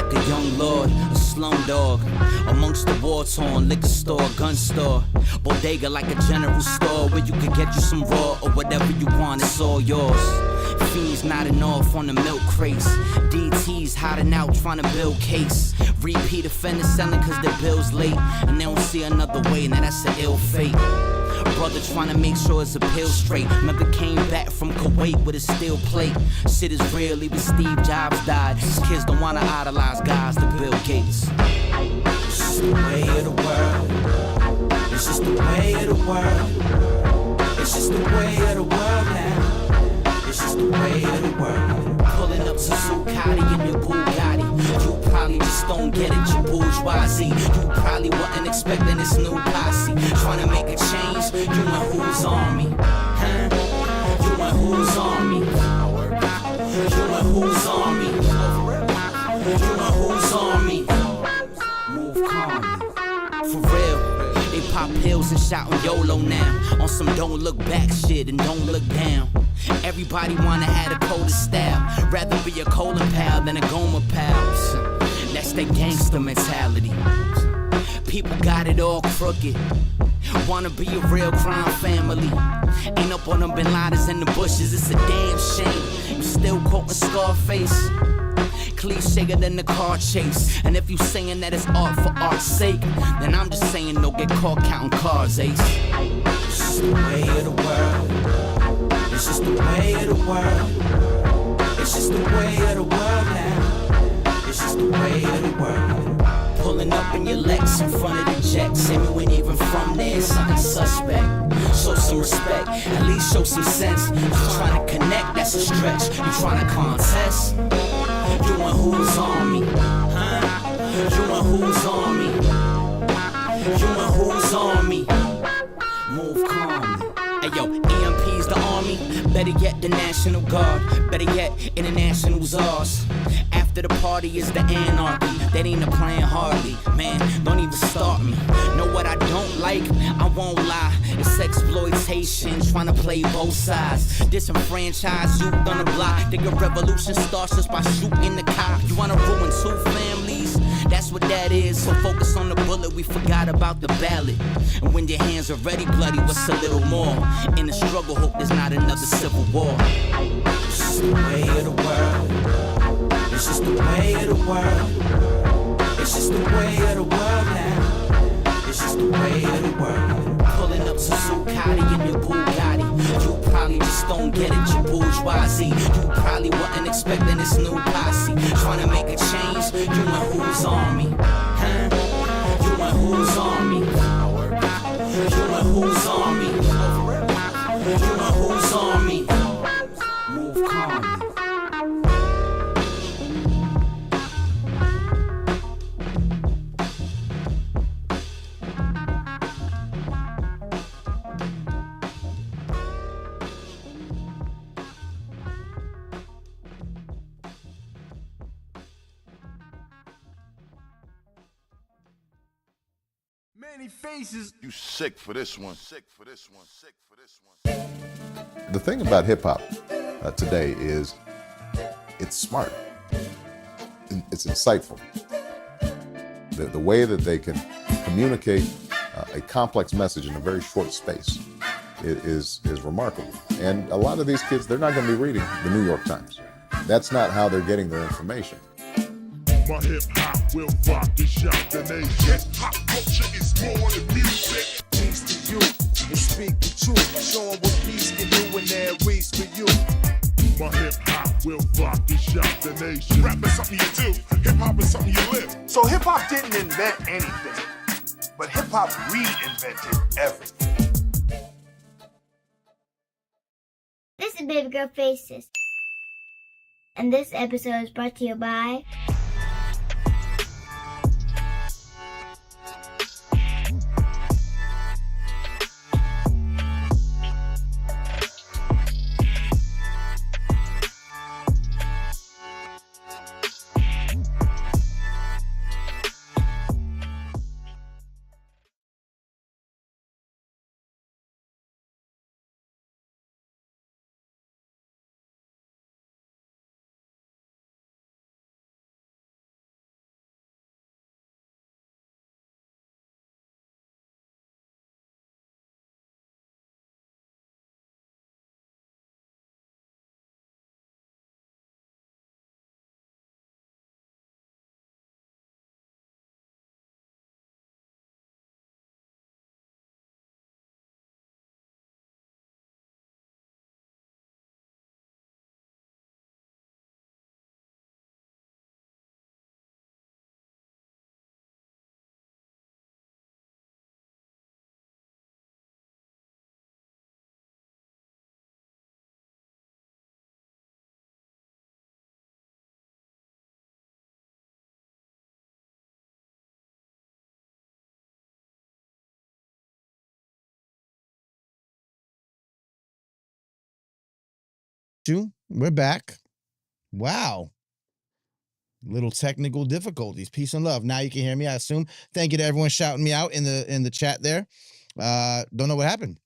like a young lord, a slum dog, amongst the war-torn liquor store, gun store, bodega like a general store where you could get you some raw or whatever you want, it's all yours. Fiends nodding off on the milk crates, DTs hiding out trying to build case. Repeat offenders selling cause their bill's late and they don't see another way, now that's an ill fate. Brother trying to make sure it's a pill straight. Remember came back from Kuwait with a steel plate. Shit is real, even Steve Jobs died. These kids don't wanna idolize guys to Bill Gates. It's just the way of the world. It's just the way of the world. It's just the way of the world now. It's just the way of the world. Pulling up to Zuccotti in your Bugatti. You probably just don't get it, you bourgeoisie. You probably wasn't expecting this new posse. Trying to make a change, you and who's on me? Huh? You and who's on me? You and who's on me? You and who's on me? Move calmly. For real, they pop pills and shout on YOLO now. On some don't look back shit and don't look down. Everybody wanna have a colder style. Rather be a cola pal than a Goma pal. That's that gangster mentality. People got it all crooked. Wanna be a real crime family. Ain't up on them Bin Ladens in the bushes, it's a damn shame. You still quoting Scarface. Cliché than the car chase. And if you saying that it's art for art's sake, then I'm just saying don't get caught counting cars, Ace. It's just the way of the world. It's just the way of the world. It's just the way of the world now. It's just the way of the world. Pulling up in your Lex in front of the jet. Say me when even from there, something suspect. Show some respect, at least show some sense. You trying to connect, that's a stretch. You trying to contest. You and who's on me? Huh? You and who's on me? You and who's on me? Move calmly. Hey yo, EMP's the army. Better yet, the National Guard. Better yet, international's ours. After the party is the anarchy. That ain't a plan hardly. Man, don't even start me. Know what I don't like? I won't lie. It's exploitation, trying to play both sides. Disenfranchise youth on the block. Think a revolution starts just by shooting the cop. You wanna ruin two families? That's what that is. So focus on the bullet, we forgot about the ballot. And when your hands are already bloody, what's a little more? In the struggle, hope there's not another civil war. It's just the way of the world. It's just the way of the world. It's just the way of the world now. It's just the way of the world. Pulling up to Zuccotti in your Bugatti. You probably just don't get it, you bourgeoisie. You probably wasn't expecting this new posse. Trying to make a change, you and who's on me? Huh? You and who's on me? You and who's on me? You and who's on me? Move calmly. Manny Faces. You sick for this one. Sick for this one. Sick for this one. The thing about hip-hop today is it's smart. It's insightful. The way that they can communicate a complex message in a very short space is remarkable. And a lot of these kids, they're not going to be reading the New York Times. That's not how they're getting their information. My hip-hop will rock and shock the nation. Hip-hop culture is more than music. Peace to you and speak the truth. Show 'em what peace can do when there is for you. My hip-hop will rock and shock the nation. Rap is something you do. Hip-hop is something you live. So hip-hop didn't invent anything, but hip-hop reinvented everything. This is Baby Girl Faces. And this episode is brought to you by you. We're back. Wow. Little technical difficulties. Peace and love. Now you can hear me, I assume. Thank you to everyone shouting me out in the chat there. Don't know what happened.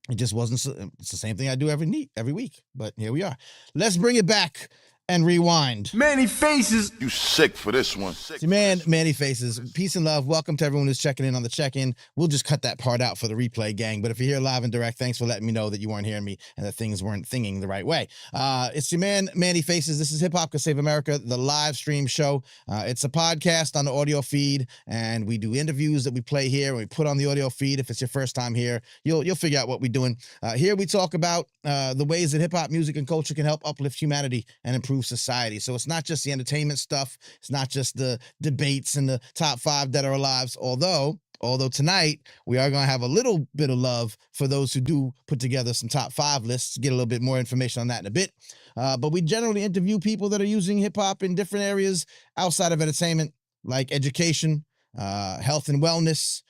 It just wasn't. It's the same thing I do every week. But here we are. Let's bring it back and rewind. Manny Faces. You sick for this one. See, man, Manny Faces. Peace and love. Welcome to everyone who's checking in on the check-in. We'll just cut that part out for the replay, gang. But if you're here live and direct, thanks for letting me know that you weren't hearing me and that things weren't thinging the right way. It's your man, Manny Faces. This is Hip-Hop Could Save America, the live stream show. It's a podcast on the audio feed, and we do interviews that we play here, and we put on the audio feed. If it's your first time here, you'll figure out what we're doing. Here we talk about the ways that hip-hop music and culture can help uplift humanity and improve society. So it's not just the entertainment stuff. It's not just the debates and the top 5 dead or alive. Although tonight we are going to have a little bit of love for those who do put together some top 5 lists. Get a little bit more information on that in a bit. But we generally interview people that are using hip hop in different areas outside of entertainment, like education, health and wellness,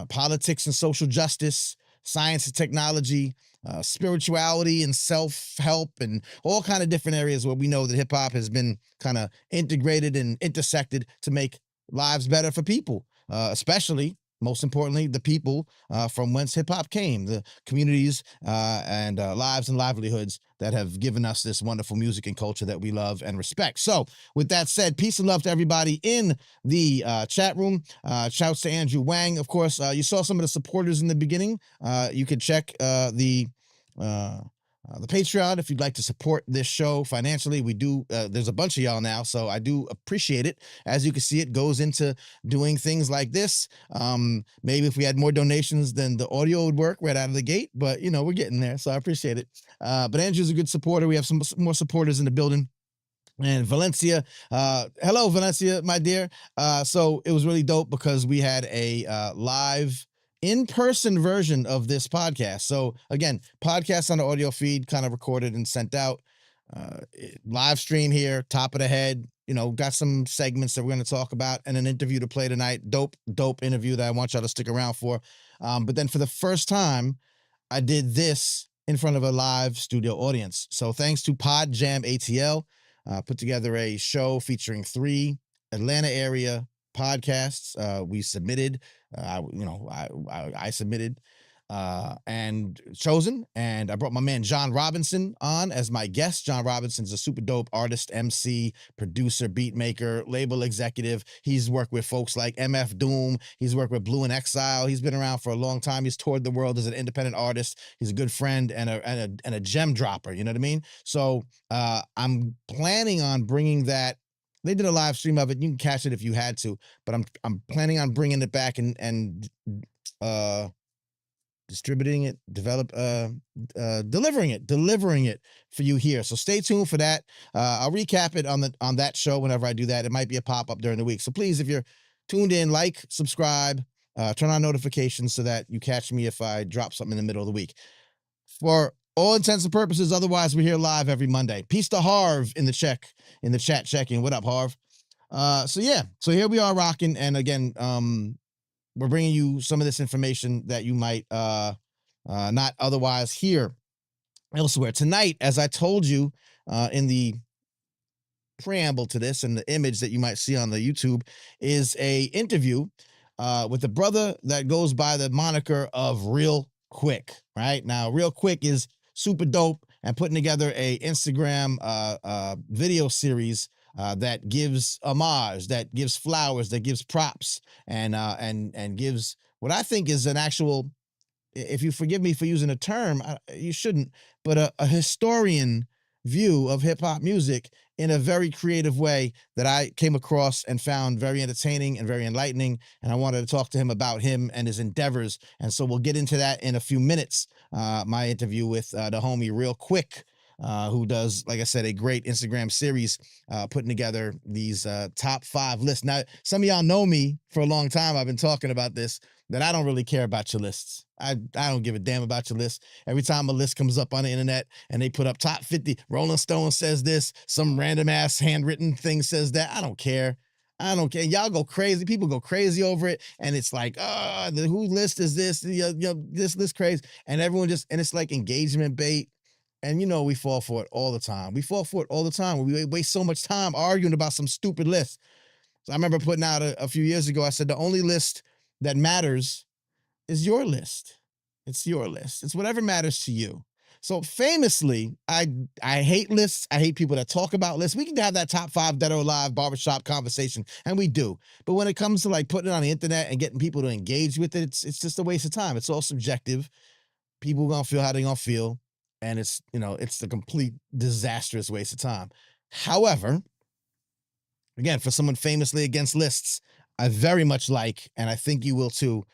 politics and social justice, science and technology, spirituality and self-help, and all kind of different areas where we know that hip-hop has been kind of integrated and intersected to make lives better for people, especially, most importantly, the people from whence hip-hop came, the communities and lives and livelihoods that have given us this wonderful music and culture that we love and respect. So with that said, peace and love to everybody in the chat room. Shouts to Andrew Wang. Of course, you saw some of the supporters in the beginning. You could check the Patreon if you'd like to support this show financially. We do. There's a bunch of y'all now, so I do appreciate it. As you can see, it goes into doing things like this. Maybe if we had more donations, then the audio would work right out of the gate. But we're getting there, so I appreciate it. But Andrew's a good supporter. We have some more supporters in the building. And Valencia, hello Valencia, my dear. So it was really dope because we had a live in-person version of this podcast. So again, podcast on the audio feed, kind of recorded and sent out. Live stream here, top of the head. Got some segments that we're going to talk about and an interview to play tonight. Dope interview that I want y'all to stick around for. But then for the first time, I did this in front of a live studio audience. So thanks to Pod Jam ATL, put together a show featuring 3 Atlanta area podcasts. We submitted, I submitted and chosen, and I brought my man John Robinson on as my guest. John Robinson's a super dope artist, MC, producer, beat maker, label executive. He's worked with folks like MF Doom. He's worked with Blue in Exile. He's been around for a long time. He's toured the world as an independent artist. He's a good friend and a gem dropper. You know what I mean? So I'm planning on bringing that. They did a live stream of it. You can catch it if you had to, but I'm planning on bringing it back and distributing it, delivering it for you here. So stay tuned for that. I'll recap it on that show whenever I do that. It might be a pop-up during the week. So please, if you're tuned in, like, subscribe, turn on notifications so that you catch me if I drop something in the middle of the week. For all intents and purposes, otherwise, we're here live every Monday. Peace to Harv in the chat checking. What up, Harv? So here we are rocking. And again, we're bringing you some of this information that you might not otherwise hear elsewhere. Tonight, as I told you in the preamble to this and the image that you might see on the YouTube, is a interview with a brother that goes by the moniker of Real Quick. Right now, Real Quick is super dope and putting together a Instagram video series that gives homage, that gives flowers, that gives props, and gives what I think is an actual, if you forgive me for using a term, you shouldn't, but a historian view of hip-hop music in a very creative way that I came across and found very entertaining and very enlightening. And I wanted to talk to him about him and his endeavors. And so we'll get into that in a few minutes. My interview with the homie Real Quick, who does, like I said, a great Instagram series, putting together these top 5 lists. Now, some of y'all know me for a long time. I've been talking about this, that I don't really care about your lists. I don't give a damn about your list. Every time a list comes up on the internet and they put up top 50, Rolling Stone says this, some random ass handwritten thing says that, I don't care. I don't care. Y'all go crazy. People go crazy over it. And it's like, whose list is this? This list crazy. And everyone and it's like engagement bait. And we fall for it all the time. We fall for it all the time. We waste so much time arguing about some stupid list. So I remember putting out a few years ago, I said, the only list that matters is your list. It's your list. It's whatever matters to you. So famously, I hate lists. I hate people that talk about lists. We can have that top 5 dead or alive barbershop conversation, and we do. But when it comes to like putting it on the internet and getting people to engage with it, it's just a waste of time. It's all subjective. People are gonna feel how they're gonna feel, and it's a complete disastrous waste of time. However, again, for someone famously against lists, I very much like, and I think you will too,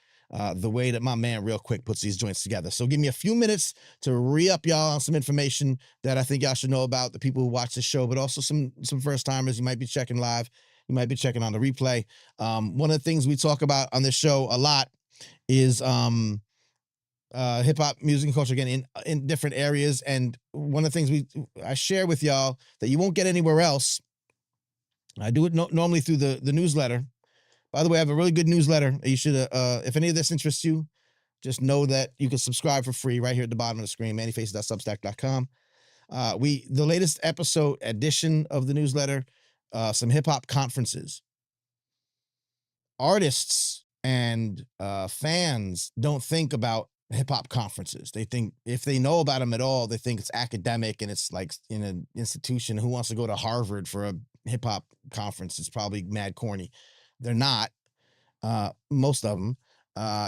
the way that my man Real Quick puts these joints together. So give me a few minutes to re-up y'all on some information that I think y'all should know about, the people who watch the show, but also some first-timers. You might be checking live. You might be checking on the replay. One of the things we talk about on this show a lot is hip-hop music and culture, again, in different areas. And one of the things I share with y'all that you won't get anywhere else, I do it normally through the newsletter. By the way, I have a really good newsletter. You should, if any of this interests you, just know that you can subscribe for free right here at the bottom of the screen, mannyfaces.substack.com. The latest edition of the newsletter, some hip-hop conferences. Artists and fans don't think about hip-hop conferences. They think, if they know about them at all, they think it's academic and it's like in an institution. Who wants to go to Harvard for a hip-hop conference? It's probably mad corny. They're not. Most of them.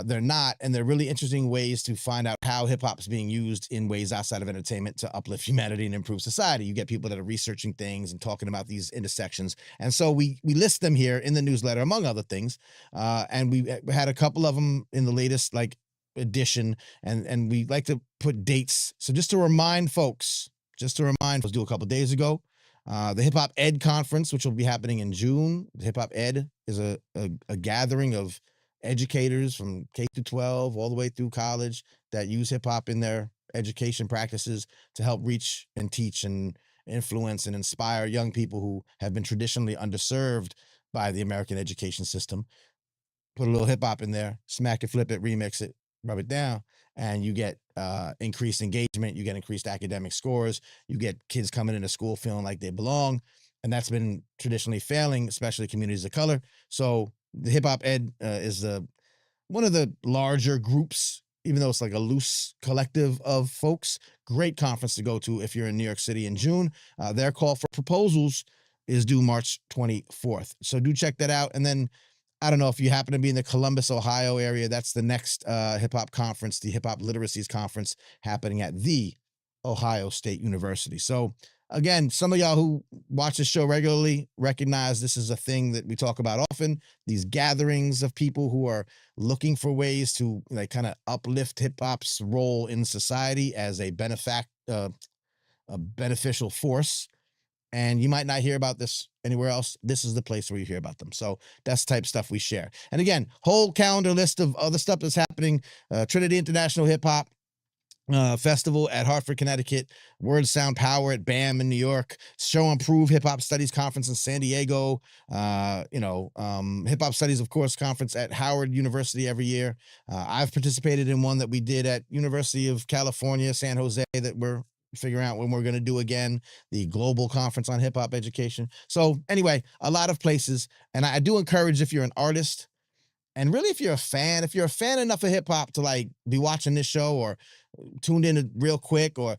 They're not, and they're really interesting ways to find out how hip-hop is being used in ways outside of entertainment to uplift humanity and improve society. You get people that are researching things and talking about these intersections, and so we list them here in the newsletter, among other things, and we had a couple of them in the latest edition, and we like to put dates. So just to remind folks, was due a couple days ago. The Hip-Hop Ed Conference, which will be happening in June. The Hip-Hop Ed is a gathering of educators from K through 12 all the way through college that use hip-hop in their education practices to help reach and teach and influence and inspire young people who have been traditionally underserved by the American education system. Put a little hip-hop in there, smack it, flip it, remix it, rub it down, and you get increased engagement, you get increased academic scores, you get kids coming into school feeling like they belong, and that's been traditionally failing, especially communities of color. So the Hip-Hop Ed is one of the larger groups, even though it's like a loose collective of folks. Great conference to go to if you're in New York City in June. Their call for proposals is due March 24th. So do check that out. And then I don't know if you happen to be in the Columbus, Ohio area, that's the next hip-hop conference, the Hip-Hop Literacies Conference, happening at the Ohio State University. So again, some of y'all who watch the show regularly recognize this is a thing that we talk about often, these gatherings of people who are looking for ways to kind of uplift hip-hop's role in society as a beneficial force. And you might not hear about this anywhere else. This is the place where you hear about them. So that's the type of stuff we share. And again, whole calendar list of other stuff that's happening. Trinity International Hip Hop Festival at Hartford, Connecticut. Word Sound Power at BAM in New York. Show and Prove Hip Hop Studies Conference in San Diego. Hip Hop Studies, of course, conference at Howard University every year. I've participated in one that we did at University of California, San Jose, that we're figuring out when we're going to do again, the Global Conference on Hip Hop Education. So anyway, a lot of places. And I do encourage, if you're an artist, and really if you're a fan enough of hip hop to be watching this show or tuned in Real Quick, or,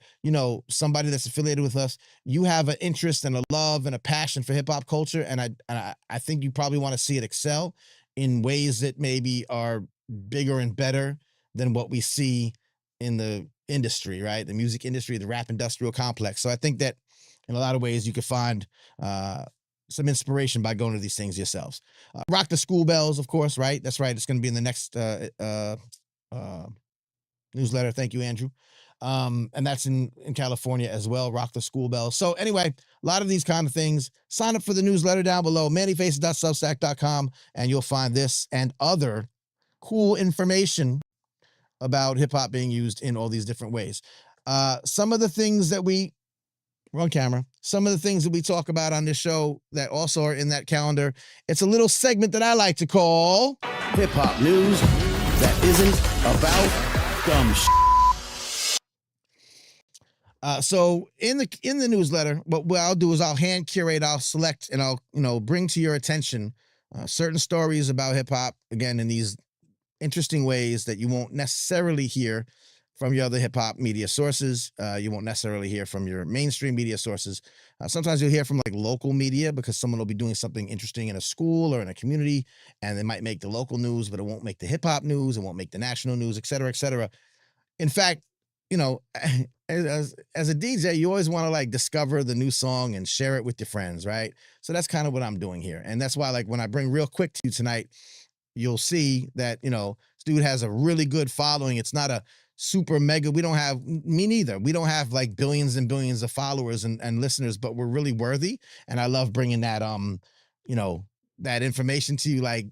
somebody that's affiliated with us, you have an interest and a love and a passion for hip hop culture. And I think you probably want to see it excel in ways that maybe are bigger and better than what we see in the industry, right? The music industry, the rap industrial complex. So I think that in a lot of ways you could find some inspiration by going to these things yourselves. Rock the School Bells, of course, right? That's right. It's going to be in the next newsletter. Thank you, Andrew. And that's in California as well, Rock the School Bells. So anyway, a lot of these kind of things. Sign up for the newsletter down below, mannyfaces.substack.com, and you'll find this and other cool information about hip-hop being used in all these different ways. Some of the things that we're on camera, some of the things that we talk about on this show that also are in that calendar, it's a little segment that I like to call Hip-Hop News That Isn't About Dumb Shit. So in the newsletter, what I'll do is I'll hand curate, I'll select, and I'll bring to your attention certain stories about hip hop, again, in these interesting ways that you won't necessarily hear from your other hip hop media sources. You won't necessarily hear from your mainstream media sources. Sometimes you'll hear from like local media because someone will be doing something interesting in a school or in a community, and they might make the local news, but it won't make the hip hop news, it won't make the national news, et cetera, et cetera. In fact, you know, as a DJ, you always want to like discover the new song and share it with your friends, right? So that's kind of what I'm doing here. And that's why, like, when I bring Real Quick to you tonight, you'll see that, this dude has a really good following. It's not a super mega, we don't have, me neither. We don't have like billions and billions of followers and listeners, but we're really worthy. And I love bringing that, that information to you like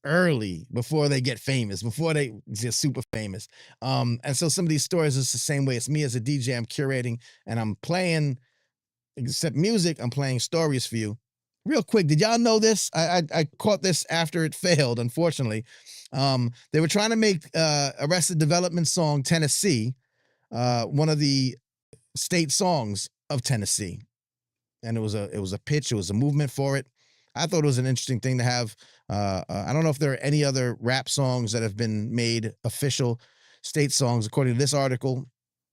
early before they get famous, before they get super famous. And so some of these stories is the same way. It's me as a DJ, I'm curating and I'm playing, except music, I'm playing stories for you. Real quick, did y'all know this? I caught this after it failed, unfortunately. They were trying to make Arrested Development song Tennessee one of the state songs of Tennessee. And it was a pitch, it was a movement for it. I thought it was an interesting thing to have. I don't know if there are any other rap songs that have been made official state songs, according to this article,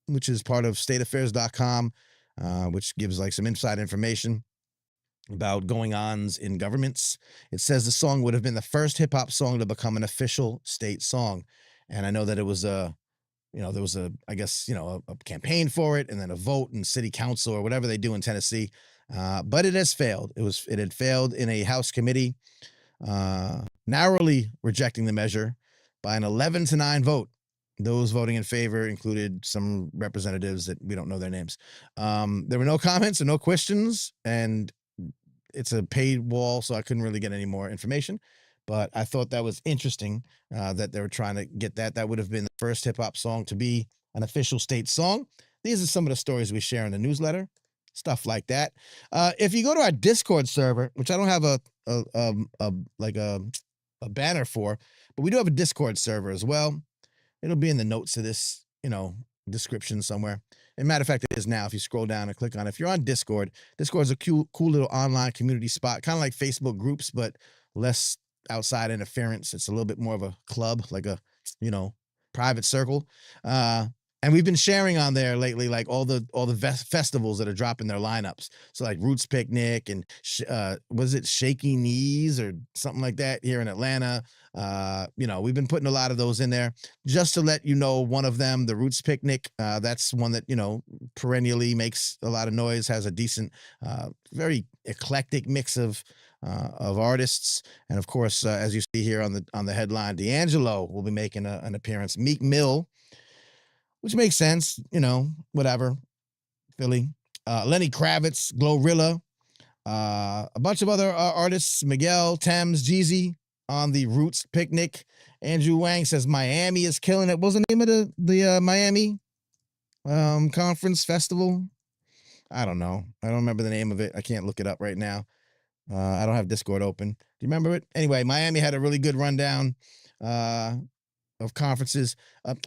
which is part of stateaffairs.com, which gives like some inside information about going-ons in governments. It says the song would have been the first hip-hop song to become an official state song. And I know that it was there was I guess, a campaign for it and then a vote in city council or whatever they do in Tennessee. But it has failed. It had failed in a House committee, narrowly rejecting the measure by an 11-9 vote. Those voting in favor included some representatives that we don't know their names. There were no comments or no questions, and it's a paid wall, so I couldn't really get any more information. But I thought that was interesting that they were trying to get that. That would have been the first hip hop song to be an official state song. These are some of the stories we share in the newsletter, stuff like that. If you go to our Discord server, which I don't have a banner for, but we do have a Discord server as well. It'll be in the notes of this, description somewhere. As a matter of fact, it is now. If you scroll down and click on it, if you're on Discord, Discord is a cool little online community spot, kind of like Facebook groups, but less outside interference. It's a little bit more of a club, like a, private circle. And we've been sharing on there lately, like all the festivals that are dropping their lineups. So like Roots Picnic and was it Shaky Knees or something like that here in Atlanta. We've been putting a lot of those in there just to let you know one of them, the Roots Picnic. That's one that, perennially makes a lot of noise, has a decent, very eclectic mix of artists. And of course, as you see here on the headline, D'Angelo will be making an appearance. Meek Mill, which makes sense, whatever. Philly. Lenny Kravitz, Glorilla, a bunch of other artists, Miguel, Thames, Jeezy on the Roots Picnic. Andrew Wang says Miami is killing it. What was the name of the Miami conference festival? I don't know. I don't remember the name of it. I can't look it up right now. I don't have Discord open. Do you remember it? Anyway, Miami had a really good rundown of conferences,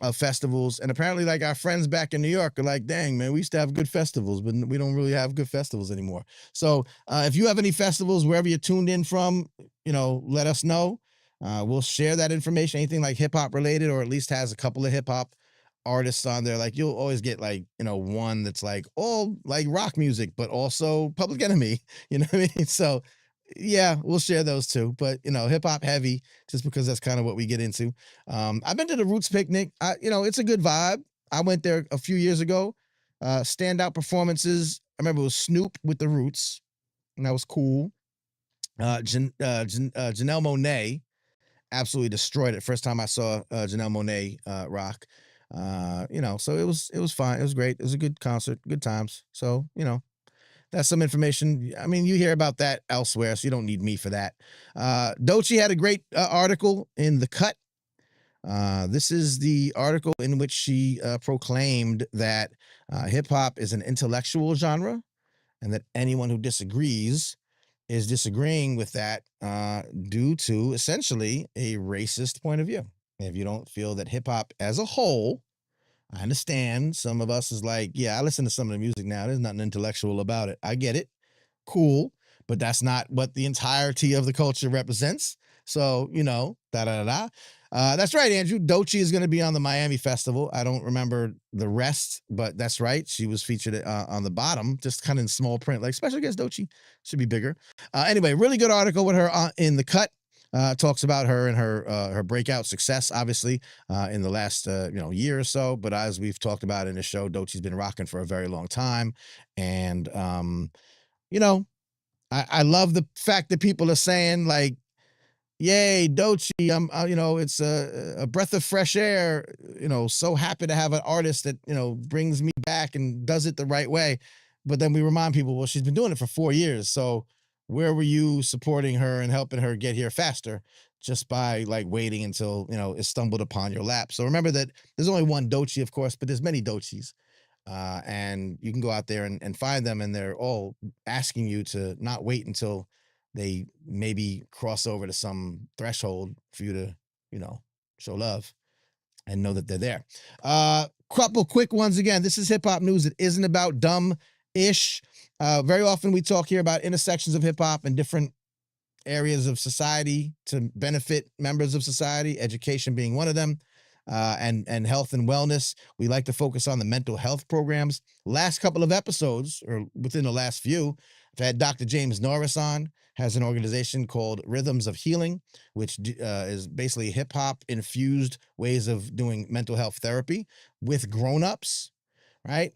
of festivals. And apparently, like, our friends back in New York are like, dang, man, we used to have good festivals, but we don't really have good festivals anymore. So if you have any festivals, wherever you're tuned in from, let us know. We'll share that information, anything like hip hop related, or at least has a couple of hip hop artists on there. Like, you'll always get like, one that's like all like rock music, but also Public Enemy, you know what I mean? So yeah, we'll share those too, but hip hop heavy, just because that's kind of what we get into. I've been to the Roots Picnic. It's a good vibe. I went there a few years ago. Standout performances. I remember it was Snoop with the Roots, and that was cool. Janelle Monáe absolutely destroyed it. First time I saw Janelle Monáe rock. So it was fine. It was great. It was a good concert, good times. So, that's some information. I mean, you hear about that elsewhere, so you don't need me for that. Doechii had a great article in The Cut. This is the article in which she proclaimed that hip-hop is an intellectual genre, and that anyone who disagrees is disagreeing with that due to essentially a racist point of view. If you don't feel that hip-hop as a whole I understand some of us is like, yeah, I listen to some of the music now. There's nothing intellectual about it. I get it. Cool. But that's not what the entirety of the culture represents. So, da da da da. That's right, Andrew. Doechii is going to be on the Miami Festival. I don't remember the rest, but that's right. She was featured on the bottom, just kind of in small print, like special guest Doechii. Should be bigger. Anyway, really good article with her in The Cut. Talks about her and her breakout success, obviously, in the last year or so. But as we've talked about in the show, Doechii's been rocking for a very long time, and I love the fact that people are saying like, "Yay, Doechii! It's a breath of fresh air." So happy to have an artist that brings me back and does it the right way. But then we remind people, well, she's been doing it for 4 years, so where were you supporting her and helping her get here faster just by like waiting until it stumbled upon your lap? So remember that there's only one Doechii, of course, but there's many Doechiis. And you can go out there and find them, and they're all asking you to not wait until they maybe cross over to some threshold for you to, show love and know that they're there. Couple quick ones again. This is hip hop news. It isn't about dumb ish. Very often we talk here about intersections of hip hop and different areas of society to benefit members of society, education being one of them, and health and wellness. We like to focus on the mental health programs. Last couple of episodes, or within the last few, I've had Dr. James Norris on, has an organization called Rhythms of Healing, which is basically hip-hop infused ways of doing mental health therapy with grown-ups, right?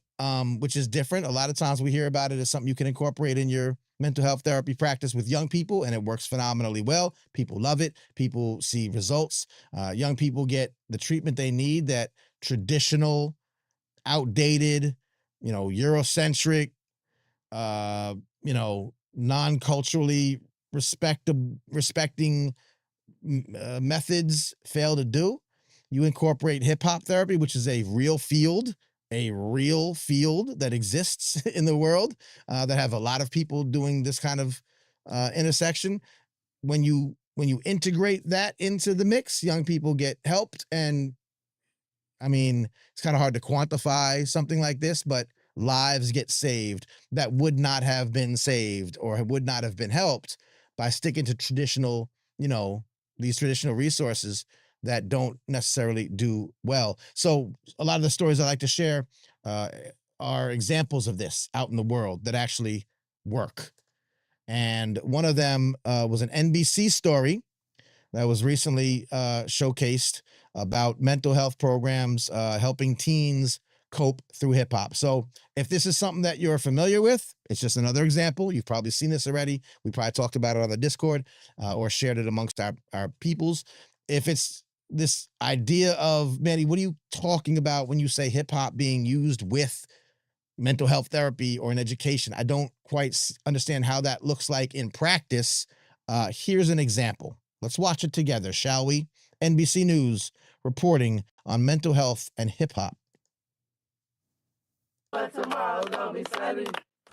Which is different. A lot of times we hear about it as something you can incorporate in your mental health therapy practice with young people, and it works phenomenally well. People love it. People see results. Young people get the treatment they need that traditional, outdated, Eurocentric, non-culturally respecting methods fail to do. You incorporate hip-hop therapy, which is a real field that exists in the world, that have a lot of people doing this kind of intersection. When you integrate that into the mix, young people get helped. And I mean, it's kind of hard to quantify something like this, but lives get saved that would not have been saved or would not have been helped by sticking to traditional, these traditional resources that don't necessarily do well. So a lot of the stories I like to share are examples of this out in the world that actually work. And one of them was an NBC story that was recently showcased about mental health programs helping teens cope through hip hop. So if this is something that you're familiar with, it's just another example. You've probably seen this already. We probably talked about it on the Discord or shared it amongst our peoples. If it's this idea of, Manny, what are you talking about when you say hip hop being used with mental health therapy or in education? I don't quite understand how that looks like in practice. Here's an example. Let's watch it together, shall we? NBC News reporting on mental health and hip hop.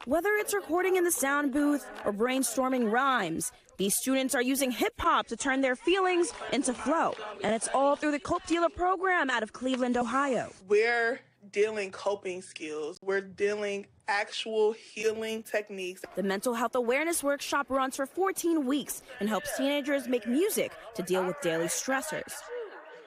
Whether it's recording in the sound booth or brainstorming rhymes, these students are using hip-hop to turn their feelings into flow. And it's all through the Cope Dealer program out of Cleveland, Ohio. We're dealing coping skills. We're dealing actual healing techniques. The mental health awareness workshop runs for 14 weeks and helps teenagers make music to deal with daily stressors.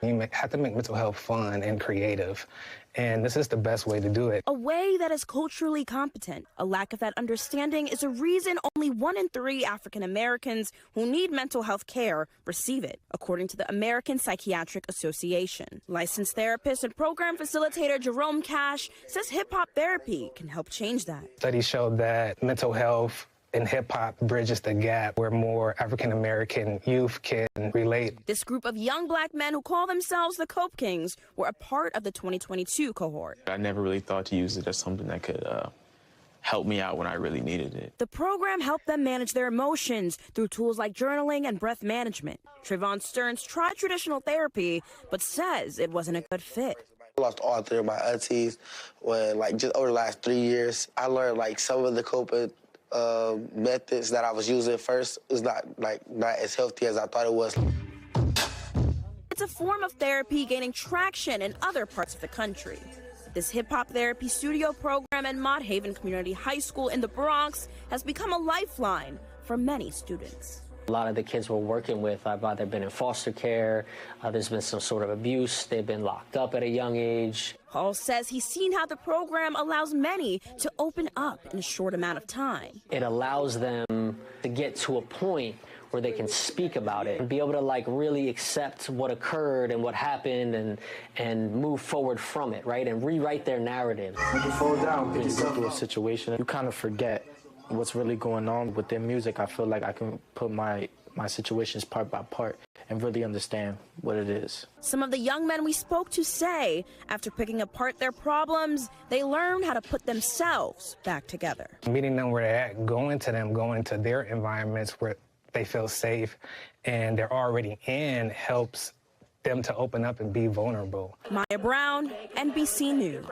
You have to make mental health fun and creative, and this is the best way to do it. A way that is culturally competent. A lack of that understanding is a reason only 1 in 3 African Americans who need mental health care receive it, according to the American Psychiatric Association. Licensed therapist and program facilitator Jerome Cash says hip-hop therapy can help change that. Studies show that mental health and hip-hop bridges the gap where more African-American youth can relate. This group of young black men who call themselves the Cope Kings were a part of the 2022 cohort. I never really thought to use it as something that could help me out when I really needed it. The program helped them manage their emotions through tools like journaling and breath management. Trayvon Stearns tried traditional therapy, but says it wasn't a good fit. I lost all 3 of my aunties when, just over the last 3 years. I learned, some of the coping methods that I was using first is not as healthy as I thought it was. It's a form of therapy gaining traction in other parts of the country. This hip-hop therapy studio program at Mott Haven Community High School in the Bronx has become a lifeline for many students. A lot of the kids we're working with have either been in foster care, there's been some sort of abuse, they've been locked up at a young age. Hall says he's seen how the program allows many to open up in a short amount of time. It allows them to get to a point where they can speak about it and be able to like really accept what occurred and what happened and move forward from it, right? And rewrite their narrative. When you fall down, when you go through a situation, you kind of forget what's really going on with their music. I feel like I can put my situations part by part and really understand what it is. Some of the young men we spoke to say after picking apart their problems, they learned how to put themselves back together. Meeting them where they're at, going to their environments where they feel safe and they're already in helps them to open up and be vulnerable. Maya Brown, NBC News.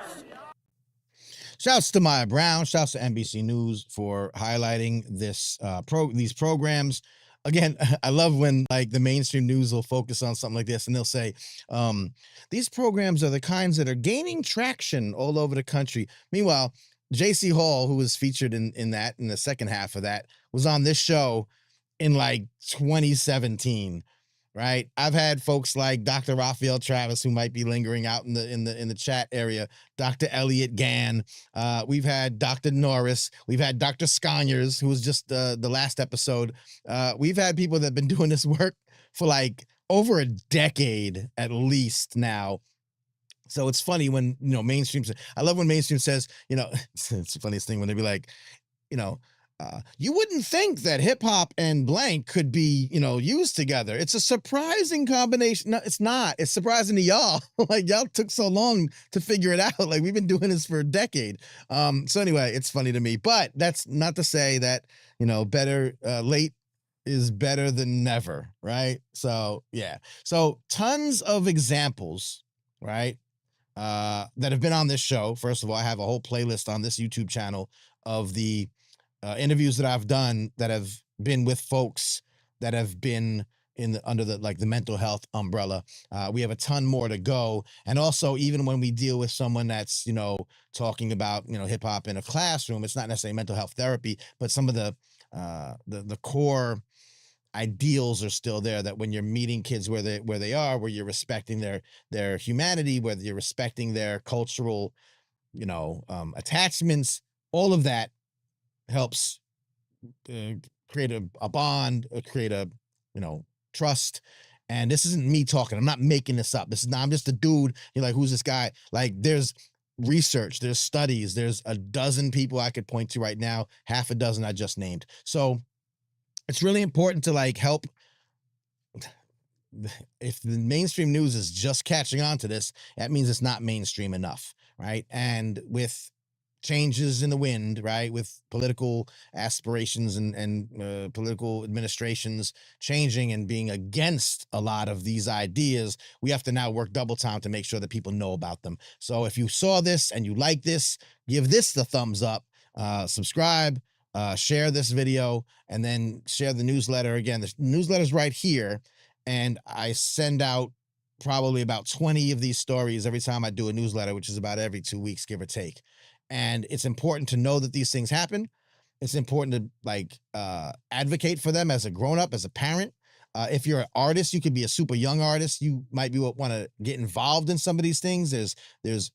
Shouts to Maya Brown. Shouts to NBC News for highlighting this these programs. Again, I love when like the mainstream news will focus on something like this and they'll say, these programs are the kinds that are gaining traction all over the country. Meanwhile, J.C. Hall, who was featured in the second half of that, was on this show in like 2017. Right. I've had folks like Dr. Raphael Travis, who might be lingering out in the chat area, Dr. Elliot Gann. We've had Dr. Norris. We've had Dr. Sconyers, who was just the last episode. We've had people that have been doing this work for like over a decade at least now. So it's funny when, mainstream, I love when mainstream says, it's the funniest thing when they be like, you wouldn't think that hip hop and blank could be, used together. It's a surprising combination. No, it's not. It's surprising to y'all. Like y'all took so long to figure it out. Like we've been doing this for a decade. So anyway, it's funny to me, but that's not to say that, better late is better than never. Right. So yeah. So tons of examples, right? That have been on this show. First of all, I have a whole playlist on this YouTube channel of the interviews that I've done that have been with folks that have been under the mental health umbrella. We have a ton more to go. And also, even when we deal with someone that's, talking about, hip hop in a classroom, it's not necessarily mental health therapy, but some of the core ideals are still there, that when you're meeting kids where they are, where you're respecting their humanity, whether you're respecting their cultural, attachments, all of that helps create a bond, create a, trust. And this isn't me talking. I'm not making this up. I'm just a dude. You're like, who's this guy? Like there's research, there's studies, there's a dozen people I could point to right now, half a dozen I just named. So it's really important to like help. If the mainstream news is just catching on to this, that means it's not mainstream enough, right? And with changes in the wind, right, with political aspirations and political administrations changing and being against a lot of these ideas, we have to now work double time to make sure that people know about them. So if you saw this and you like this, give this the thumbs up, subscribe, share this video, and then share the newsletter. Again, the newsletter's right here, and I send out probably about 20 of these stories every time I do a newsletter, which is about every 2 weeks, give or take. And it's important to know that these things happen. It's important to advocate for them as a grown-up, as a parent. If you're an artist, you could be a super young artist. You might want to get involved in some of these things. There's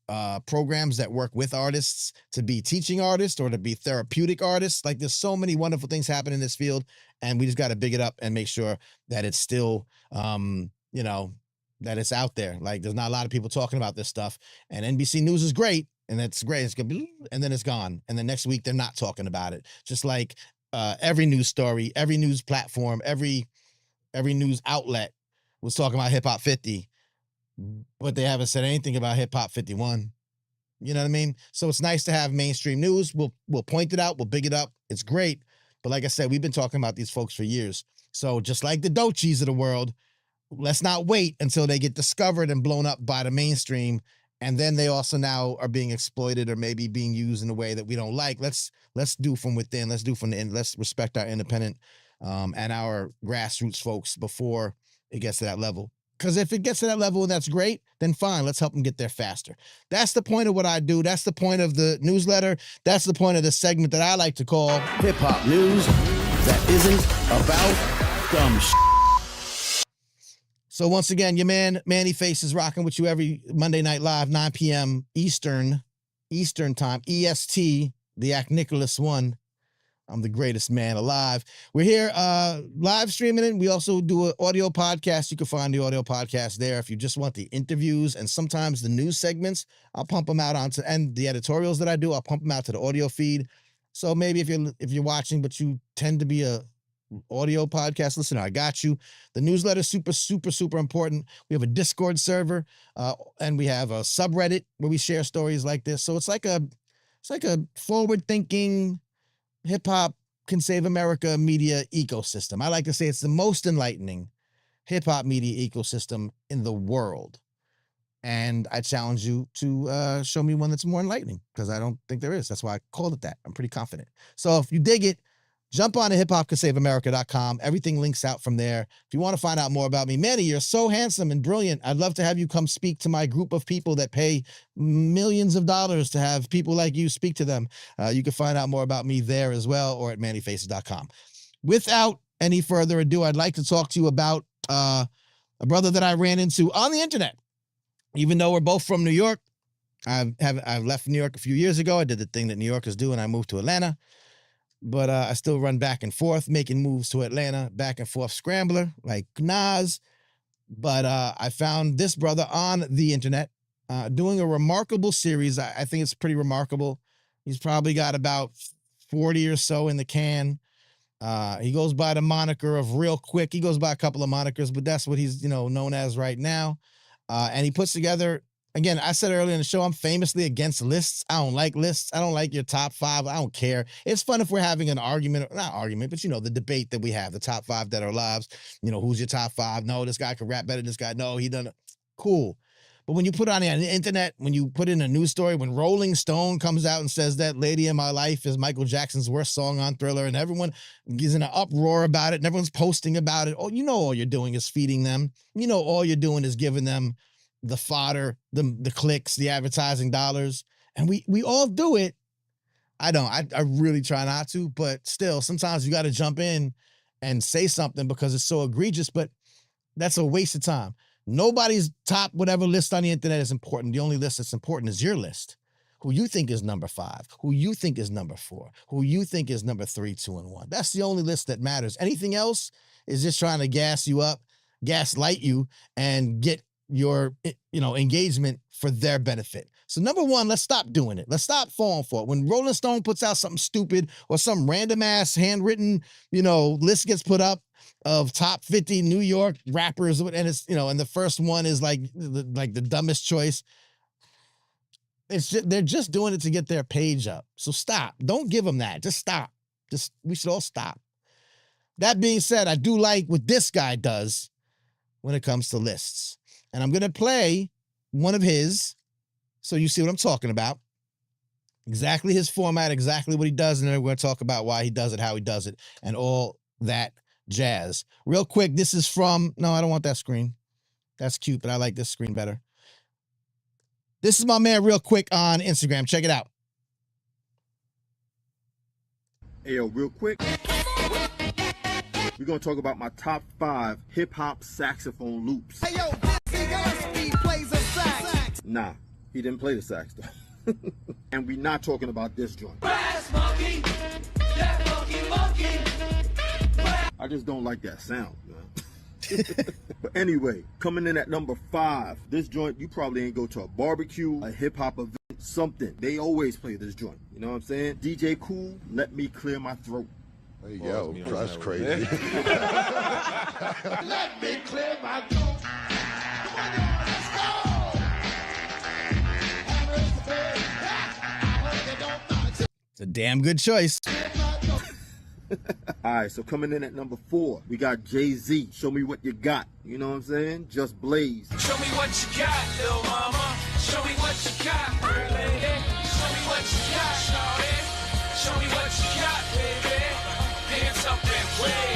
programs that work with artists to be teaching artists or to be therapeutic artists. Like there's so many wonderful things happening in this field, and we just got to big it up and make sure that it's still, that it's out there. Like there's not a lot of people talking about this stuff, and NBC News is great. And that's great. It's gonna be, and then it's gone. And then next week they're not talking about it. Just like every news story, every news platform, every news outlet was talking about Hip Hop 50, but they haven't said anything about Hip Hop 51. You know what I mean? So it's nice to have mainstream news. We'll point it out. We'll big it up. It's great. But like I said, we've been talking about these folks for years. So just like the Doechis of the world, let's not wait until they get discovered and blown up by the mainstream. And then they also now are being exploited or maybe being used in a way that we don't like. Let's do from within. Let's do from the end. Let's respect our independent and our grassroots folks before it gets to that level. Because if it gets to that level and that's great, then fine, let's help them get there faster. That's the point of what I do. That's the point of the newsletter. That's the point of the segment that I like to call Hip-hop news that isn't about dumb shit. So once again, your man, Manny Faces, rocking with you every Monday Night Live, 9 p.m. Eastern time, EST, the Act Nicholas one. I'm the greatest man alive. We're here live streaming it. We also do an audio podcast. You can find the audio podcast there. If you just want the interviews and sometimes the news segments, I'll pump them out onto, and the editorials that I do, I'll pump them out to the audio feed. So maybe if you're watching, but you tend to be a audio podcast listener, I got you. The newsletter is super, super, super important. We have a Discord server, and we have a subreddit where we share stories like this. So it's like a forward-thinking hip-hop can save America media ecosystem. I like to say it's the most enlightening hip-hop media ecosystem in the world. And I challenge you to show me one that's more enlightening, because I don't think there is. That's why I called it that. I'm pretty confident. So if you dig it, jump on to hiphopcansaveamerica.com. Everything links out from there. If you want to find out more about me, Manny, you're so handsome and brilliant. I'd love to have you come speak to my group of people that pay millions of dollars to have people like you speak to them. You can find out more about me there as well, or at mannyfaces.com. Without any further ado, I'd like to talk to you about a brother that I ran into on the internet. Even though we're both from New York, I left New York a few years ago. I did the thing that New Yorkers do, and I moved to Atlanta. But I still run back and forth, making moves to Atlanta, back and forth scrambler like Nas. But I found this brother on the internet doing a remarkable series. I think it's pretty remarkable. He's probably got about 40 or so in the can. He goes by the moniker of Real Quick. He goes by a couple of monikers, but that's what he's known as right now. And he puts together, again, I said earlier in the show, I'm famously against lists. I don't like lists. I don't like your top five. I don't care. It's fun if we're having an argument, not argument, but the debate that we have, the top five dead or alive. Who's your top five? No, this guy can rap better than this guy. No, he doesn't. Cool. But when you put on the internet, when you put in a news story, when Rolling Stone comes out and says that Lady in My Life is Michael Jackson's worst song on Thriller, and everyone is in an uproar about it, and everyone's posting about it, all you're doing is feeding them. All you're doing is giving them the fodder, the clicks, the advertising dollars. And we all do it. I don't. I really try not to, but still, sometimes you got to jump in and say something because it's so egregious, but that's a waste of time. Nobody's top whatever list on the internet is important. The only list that's important is your list. Who you think is number 5, who you think is number 4, who you think is number 3, 2, and 1. That's the only list that matters. Anything else is just trying to gas you up, gaslight you, and get your engagement for their benefit. So number 1, let's stop doing it. Let's stop falling for it. When Rolling Stone puts out something stupid or some random ass handwritten, list gets put up of top 50 New York rappers, and it's, and the first one is like the dumbest choice. They're just doing it to get their page up. So stop. Don't give them that. Just stop. We should all stop. That being said, I do like what this guy does when it comes to lists. And I'm going to play one of his so you see what I'm talking about. Exactly his format, exactly what he does, and then we're going to talk about why he does it, how he does it, and all that jazz. Real quick, this is from, no, I don't want that screen. That's cute, but I like this screen better. This is my man Real Quick on Instagram. Check it out. Hey, yo, Real Quick. We're going to talk about my top 5 hip-hop saxophone loops. Hey, yo, Dizzy Gillespie plays a sax. Nah, he didn't play the sax, though. And we're not talking about this joint. Brass monkey, that monkey. I just don't like that sound, man. But anyway, coming in at number 5, this joint, you probably ain't go to a barbecue, a hip-hop event, something. They always play this joint. You know what I'm saying? DJ Cool, Let Me Clear My Throat. Hey, yo, that's crazy. Let me clear my throat. Come on, y'all, let's go. It's a damn good choice. All right, so coming in at number 4, we got Jay-Z, Show Me What You Got. You know what I'm saying? Just Blaze. Show me what you got, little mama. Show me what you got, baby. Show me what you got, shawty. Show me what you got, baby. Hands up and wave,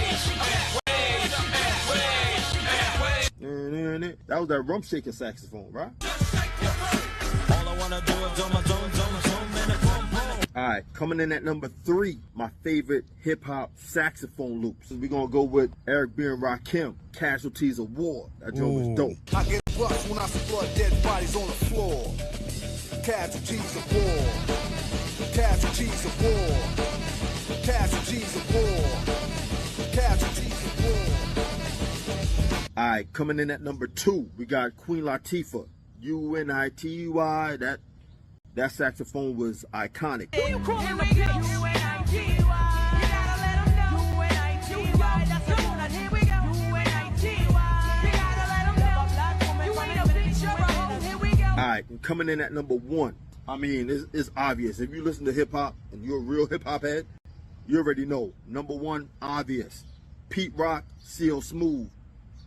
That was that rump shaking saxophone, right? All I wanna do is on my zone, and a boom, boom. All right, coming in at number 3, my favorite hip-hop saxophone loops. We're going to go with Eric B. and Rakim, Casualties of War. That joke was dope. I get rough when I support dead bodies on the floor. Casualties of war. Casualties of war. Casualties of war. Casualties of war. All right, coming in at number 2, we got Queen Latifah, UNITY. That saxophone was iconic. Who you calling the bitch? UNITY. You gotta let them know. UNITY. That's the one. Here we go. UNITY. You gotta let them know. You ain't a bitch, you're a hoe. Here we go. All right, and coming in at number 1, I mean, it's obvious. If you listen to hip-hop and you're a real hip-hop head, you already know. Number 1, obvious. Pete Rock, CL Smooth.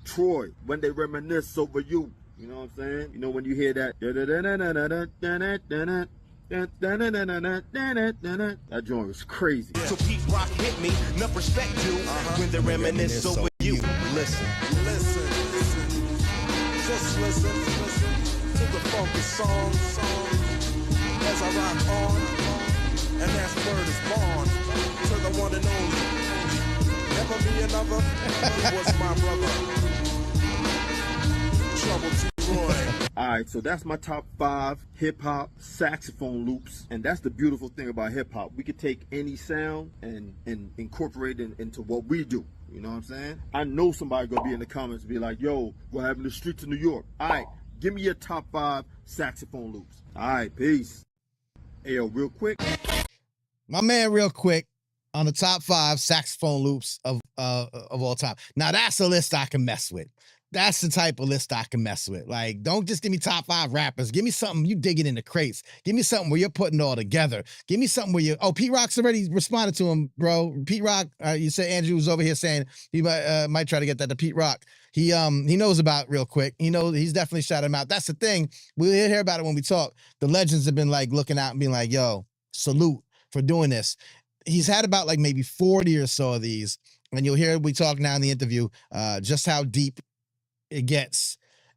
Troy, When They Reminisce Over You. You know what I'm saying? You know when you hear that, that joint was crazy. So Pete Rock hit me, enough respect due when they reminisce over you. Listen. Just listen to the funky song as I rock on, and that's word is born to the one and only. Never be another, he was my brother. Trouble T. Roy. All right, so that's my top 5 hip-hop saxophone loops, and that's the beautiful thing about hip-hop. We could take any sound and incorporate it into what we do. You know what I'm saying? I know somebody gonna be in the comments and be like, yo, what happened in the streets of New York? All right, give me your top 5 saxophone loops. All right, peace. Hey, yo, real quick. My man, real quick, on the top 5 saxophone loops of all time. Now, that's a list I can mess with. That's the type of list I can mess with. Like, don't just give me top 5 rappers. Give me something you digging in the crates. Give me something where you're putting it all together. Give me something where you. Oh, Pete Rock's already responded to him, bro. Pete Rock. You said Andrew was over here saying he might try to get that to Pete Rock. He knows about Real Quick. He knows he's definitely shouted him out. That's the thing. We'll hear about it when we talk. The legends have been like looking out and being like, yo, salute for doing this. He's had about like maybe 40 or so of these, and you'll hear we talk now in the interview just how deep it gets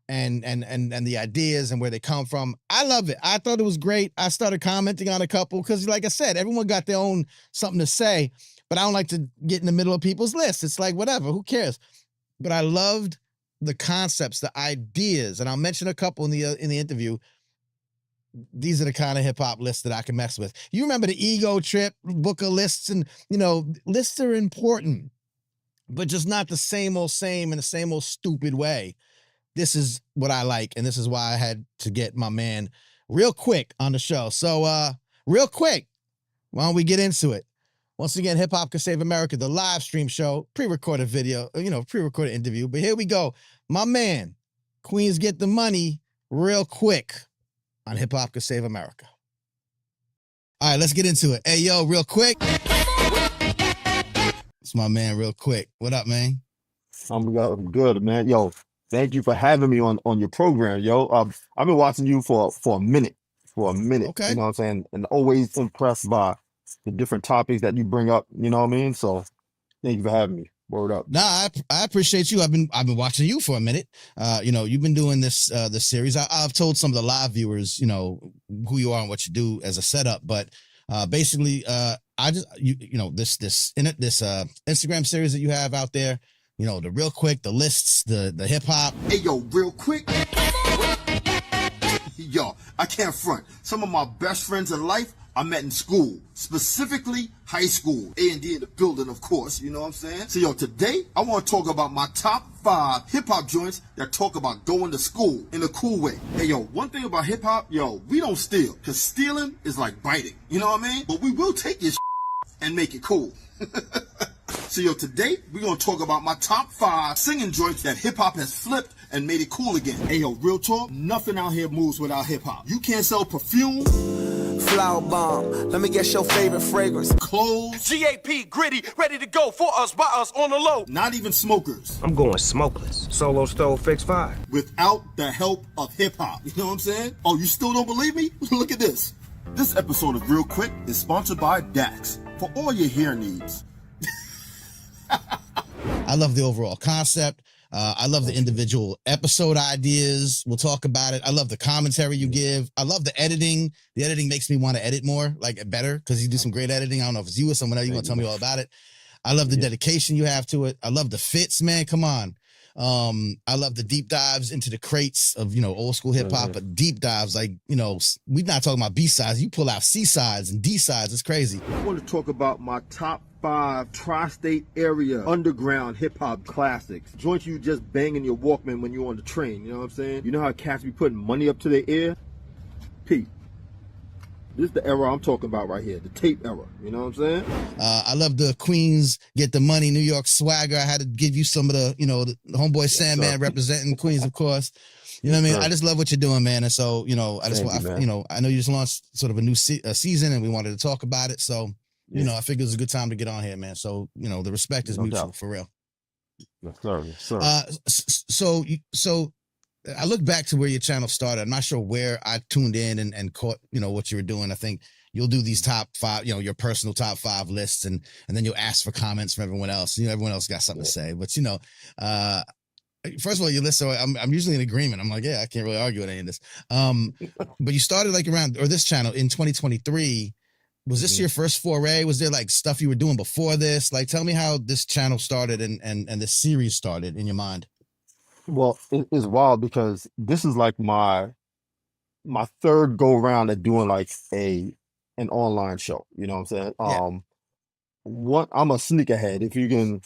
and the ideas and where they come from. I love it. I thought it was great. I started commenting on a couple because, like I said, everyone got their own something to say, but I don't like to get in the middle of people's lists. It's like, whatever, who cares? But I loved the concepts, the ideas, and I'll mention a couple in the interview. These are the kind of hip-hop lists that I can mess with. You remember the ego trip, book of lists, and, lists are important, but just not the same old same in the same old stupid way. This is what I like, and this is why I had to get my man Real Quick on the show. So, Real Quick, why don't we get into it? Once again, Hip-Hop Could Save America, the live stream show, pre-recorded video, pre-recorded interview. But here we go. My man, Queens Get the Money, Real Quick on Hip-Hop Could Save America. All right, let's get into it. Hey, yo, Real Quick. It's my man, Real Quick. What up, man? I'm good, man. Yo, thank you for having me on your program, yo. I've been watching you for a minute. Okay. You know what I'm saying? And always impressed by the different topics that you bring up, you know what I mean? So thank you for having me. Word up. Nah, I appreciate you. I've been watching you for a minute. You've been doing this series. I've told some of the live viewers, who you are and what you do as a setup. But basically, this Instagram series that you have out there, the Real Quick, the lists, the hip hop. Hey, yo, Real Quick. Yo, I can't front. Some of my best friends in life I met in school, specifically high school. A&D in the building, of course, you know what I'm saying? So, yo, today, I want to talk about my top 5 hip-hop joints that talk about going to school in a cool way. Hey, yo, one thing about hip-hop, yo, we don't steal, because stealing is like biting, you know what I mean? But we will take your and make it cool. So, yo, today, we're going to talk about my top 5 singing joints that hip-hop has flipped and made it cool again. Hey, yo, real talk, nothing out here moves without hip-hop. You can't sell perfume, Flower bomb, let me guess your favorite fragrance. clothes, GAP, gritty, ready to go for us, by us, on the low. not even smokers, I'm going smokeless. Solo stove fix 5. without the help of hip-hop. You know what I'm saying? Oh, you still don't believe me? Look at this. This episode of Real Quick is sponsored by Dax for all your hair needs. I love the overall concept. I love the individual episode ideas. We'll talk about it. I love the commentary you give. I love the editing. The editing makes me want to edit more, like better, because you do some great editing. I don't know if it's you or someone else. You want to tell me all about it. I love the dedication you have to it. I love the fits, man. Come on. I love the deep dives into the crates of, old school hip hop, but deep dives, like, we're not talking about B-sides. You pull out C-sides and D-sides. It's crazy. I want to talk about my top 5 tri-state area underground hip-hop classics. Joints you just banging your Walkman when you're on the train, you know what I'm saying? You know how cats be putting money up to their ear? Pete. This is the era I'm talking about right here, the tape era. You know what I'm saying? I love the Queens Get the Money, New York swagger. I had to give you some of the, the homeboy Sandman representing Queens, of course. You know what I mean? I just love what you're doing, man. And so, I just want, I know you just launched sort of a new season and we wanted to talk about it. So, I figured it was a good time to get on here, man. So, the respect is mutual, for real. Yes, sir. Yes, sir. So I look back to where your channel started. I'm not sure where I tuned in and caught, what you were doing. I think you'll do these top 5, your personal top 5 lists, and then you'll ask for comments from everyone else. Everyone else got something to say. But first of all, your list. So I'm usually in agreement. I'm like, yeah, I can't really argue with any of this. But you started this channel in 2023. Was this your first foray? Was there like stuff you were doing before this? Like, tell me how this channel started and this series started in your mind. Well, it's wild because this is like my third go around at doing like an online show. You know what I'm saying? I'm a sneakerhead. If you can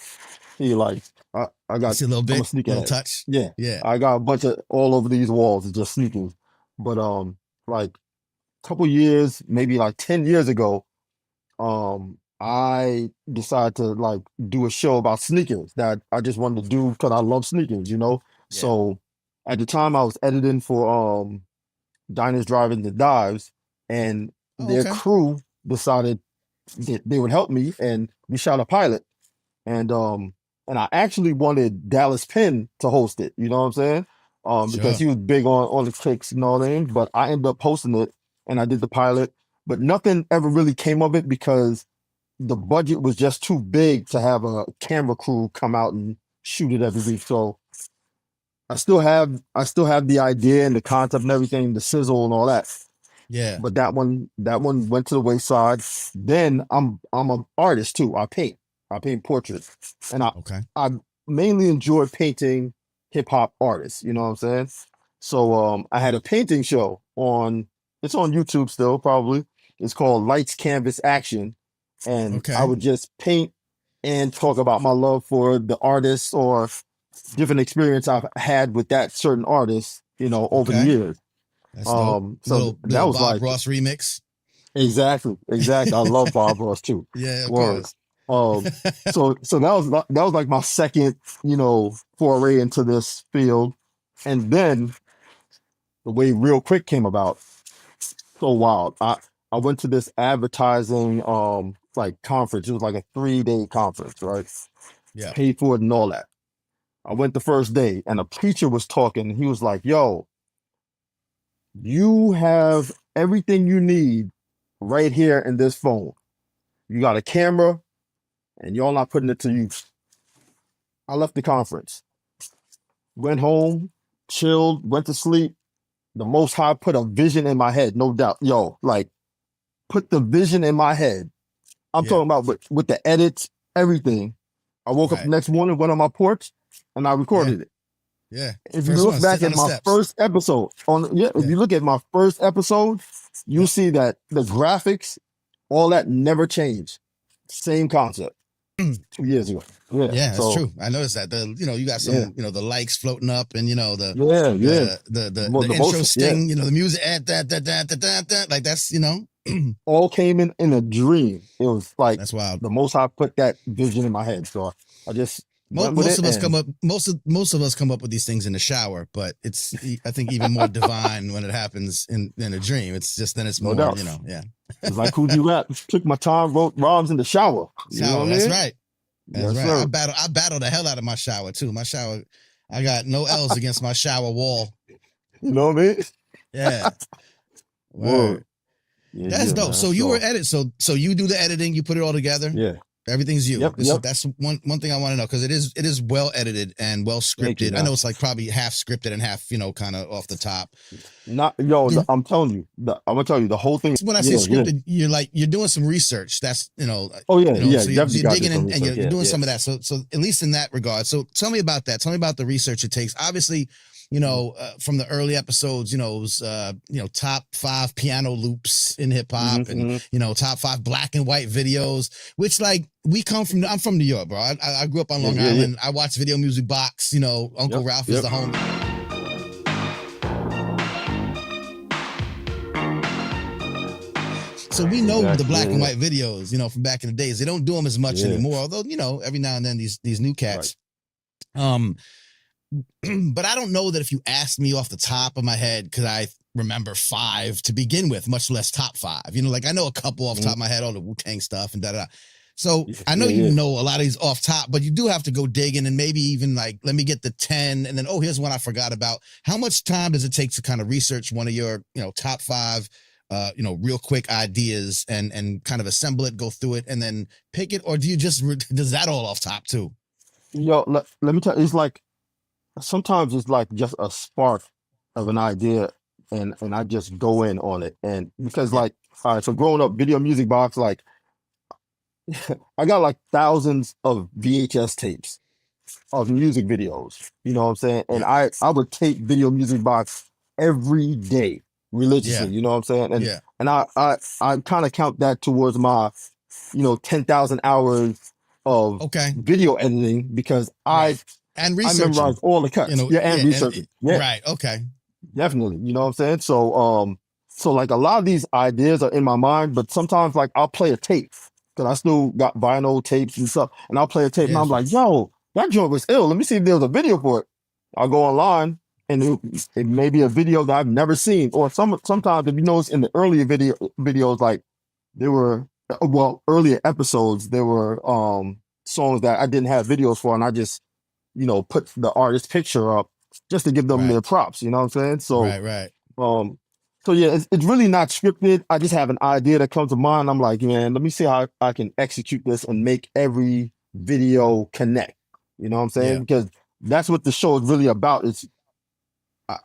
see, like I got see a little bit, I'm a sneakerhead. Little touch. Yeah. I got a bunch of all over these walls of just sneakers. But like a couple years, maybe like 10 years ago, I decided to like do a show about sneakers that I just wanted to do because I love sneakers, So at the time I was editing for Diners, Drive-Ins, and Dives, and their crew decided that they would help me, and we shot a pilot. And I actually wanted Dallas Penn to host it, you know what I'm saying? Because he was big on the kicks and all that, but I ended up hosting it and I did the pilot, but nothing ever really came of it because the budget was just too big to have a camera crew come out and shoot it every week. So I still have the idea and the concept and everything, the sizzle and all that. Yeah. But that one went to the wayside. Then I'm an artist too. I paint portraits. And I mainly enjoy painting hip hop artists, you know what I'm saying? So I had a painting show it's on YouTube still, probably. It's called Lights, Canvas, Action. And I would just paint and talk about my love for the artist or different experience I've had with that certain artist, over the years. That's dope. So that was Bob like Ross remix. Exactly. I love Bob Ross too. Yeah, of Word. course. So that was like my second, foray into this field, and then the way Real Quick came about, so wild. I went to this advertising like conference. It was like a 3-day conference, right? Yeah. Paid for it and all that. I went the first day and a preacher was talking. And he was like, yo, you have everything you need right here in this phone. You got a camera and y'all not putting it to use. I left the conference, went home, chilled, went to sleep. The Most High put a vision in my head, no doubt. Yo, like, put the vision in my head. I'm talking about with the edits, everything. I woke up the next morning, went on my porch, and I recorded it. Yeah. If you look back at my first episode, if you look at my first episode, you'll see that the graphics, all that never changed. Same concept. 2 years ago. Yeah, that's true. I noticed that. You got some, the likes floating up, and the intro sting, the music at that, like that's, all came in a dream. It was like that's wild. The Most High put that vision in my head, so I just most of us come up with these things in the shower, but it's I think even more divine when it happens in a dream. It's just then it's more, It's like Coogee Rap. Took my time, wrote rhymes in the shower. That's right. That's Yes, right. sir. I battle the hell out of my shower too. My shower, I got no L's against my shower wall. You know what I mean? Yeah. Word. That's dope. Man. So you were edit. So you do the editing. You put it all together. Yeah. Everything's you. Yep, So yep. that's one thing I want to know, because it is well edited and well Thank you, scripted. I man. know it's like probably half scripted and half, kind of off the top. I'm telling you, I'm gonna tell you the whole thing. When I say scripted, you're doing some research. That's Oh yeah, yeah, so definitely you're got to do digging some in and research. you're doing Yeah. some of that. So at least in that regard. So tell me about that. Tell me about the research it takes. Obviously, from the early episodes, it was top 5 piano loops in hip hop, and top 5 black and white videos. Which, like, I'm from New York, bro. I grew up on Long Island. I watched Video Music Box. Uncle Ralph is the homie. So we know the black and white videos, from back in the days. They don't do them as much anymore, although, every now and then these new cats. Right. But I don't know that if you asked me off the top of my head, could I remember 5 to begin with, much less top 5. Like, I know a couple off the top of my head, all the Wu-Tang stuff and da-da-da. So I know you know a lot of these off top, but you do have to go digging and maybe even like, let me get the 10 and then, here's one I forgot about. How much time does it take to kind of research one of your, top 5 real quick ideas and kind of assemble it, go through it, and then pick it? Or do you just, does that all off top too? Yo, let me tell you, it's like, sometimes it's like just a spark of an idea and I just go in on it. And because like, all right, so growing up, Video Music Box, like, I got like thousands of VHS tapes of music videos, you know what I'm saying? And I would tape Video Music Box every day religiously, you know what I'm saying? And I kind of count that towards my 10,000 hours of video editing, because I memorized all the cuts. And researching. Right, okay. Definitely, you know what I'm saying? So so like a lot of these ideas are in my mind, but sometimes like I'll play a tape, because I still got vinyl tapes and stuff, and I'll play a tape and I'm like, yo, that joint was ill. Let me see if there's a video for it. I'll go online and it may be a video that I've never seen. Or sometimes, if you notice in the earlier videos, like there were, earlier episodes, there were songs that I didn't have videos for, and I just, put the artist's picture up just to give them their props, you know what I'm saying? So, so yeah, it's really not scripted. I just have an idea that comes to mind. I'm like, man, let me see how I can execute this and make every video connect. You know what I'm saying? Because that's what the show is really about.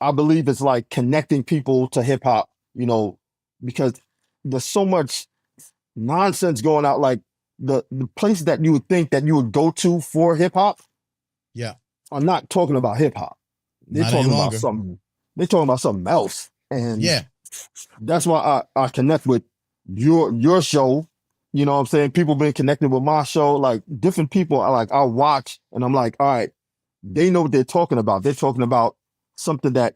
I believe it's like connecting people to hip hop, because there's so much nonsense going out. Like the places that you would think that you would go to for hip hop, are not talking about hip hop. They're talking about something. They're talking about something else. And that's why I connect with your show. You know what I'm saying? People been connecting with my show, like different people. I watch and I'm like, all right, they know what they're talking about. They're talking about something that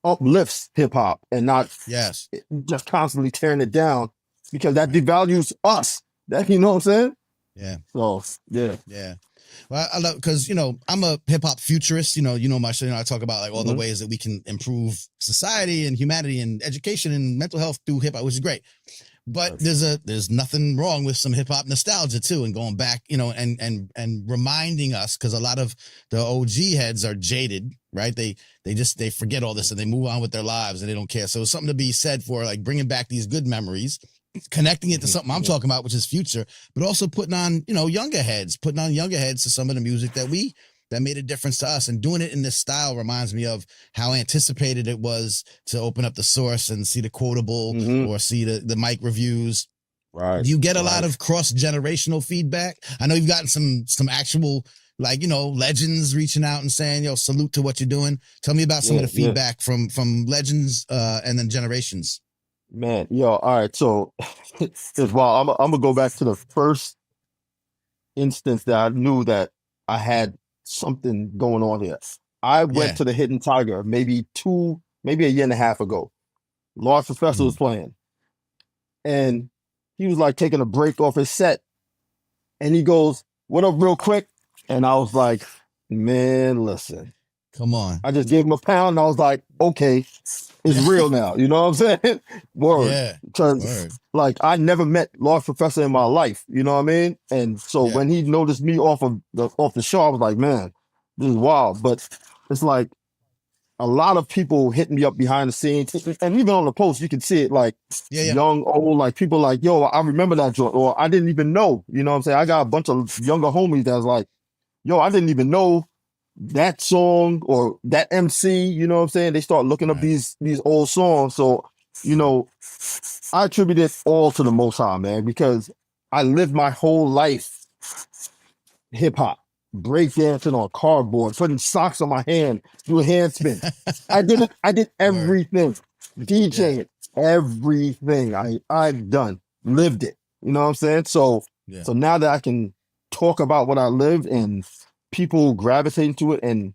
uplifts hip hop and not just constantly tearing it down, because that devalues us. That, you know what I'm saying? Yeah. So yeah. Well, I love, because I'm a hip hop futurist. My show. I talk about like all the ways that we can improve society and humanity and education and mental health through hip hop, which is great. But there's nothing wrong with some hip hop nostalgia too, and going back, and reminding us, because a lot of the OG heads are jaded, right? They forget all this and they move on with their lives and they don't care. So it's something to be said for like bringing back these good memories, connecting it to something I'm talking about, which is future, but also putting on, younger heads to some of the music that made a difference to us, and doing it in this style reminds me of how anticipated it was to open up the source and see the quotable or see the mic reviews. Right. Do you get a lot of cross-generational feedback? I know you've gotten some actual, like, legends reaching out and saying, yo, salute to what you're doing. Tell me about some of the feedback from legends and then generations. Man, yo, all right. So it's wild. I'm gonna go back to the first instance that I knew that I had something going on here. I went to the Hidden Tiger maybe a year and a half ago. Large Professor was playing, and he was like taking a break off his set, and he goes, "What up, real quick?" And I was like, "Man, listen, come on." I just gave him a pound, and I was like, "Okay, it's real now." You know what I'm saying? Word. Because like I never met Large Professor in my life. You know what I mean? And so when he noticed me off the show, I was like, "Man, this is wild." But it's like a lot of people hitting me up behind the scenes, and even on the post, you can see it like young, old, like people like, yo, I remember that joint, or I didn't even know. You know what I'm saying? I got a bunch of younger homies that's like, yo, I didn't even know that song or that MC. You know what I'm saying? They start looking up these old songs. So, you know, I attribute it all to the Most High, man, because I lived my whole life hip hop, breakdancing on cardboard, putting socks on my hand, doing handspin. I did everything, DJing, everything. I've done, lived it. You know what I'm saying? So so now that I can talk about what I lived and people gravitate to it, and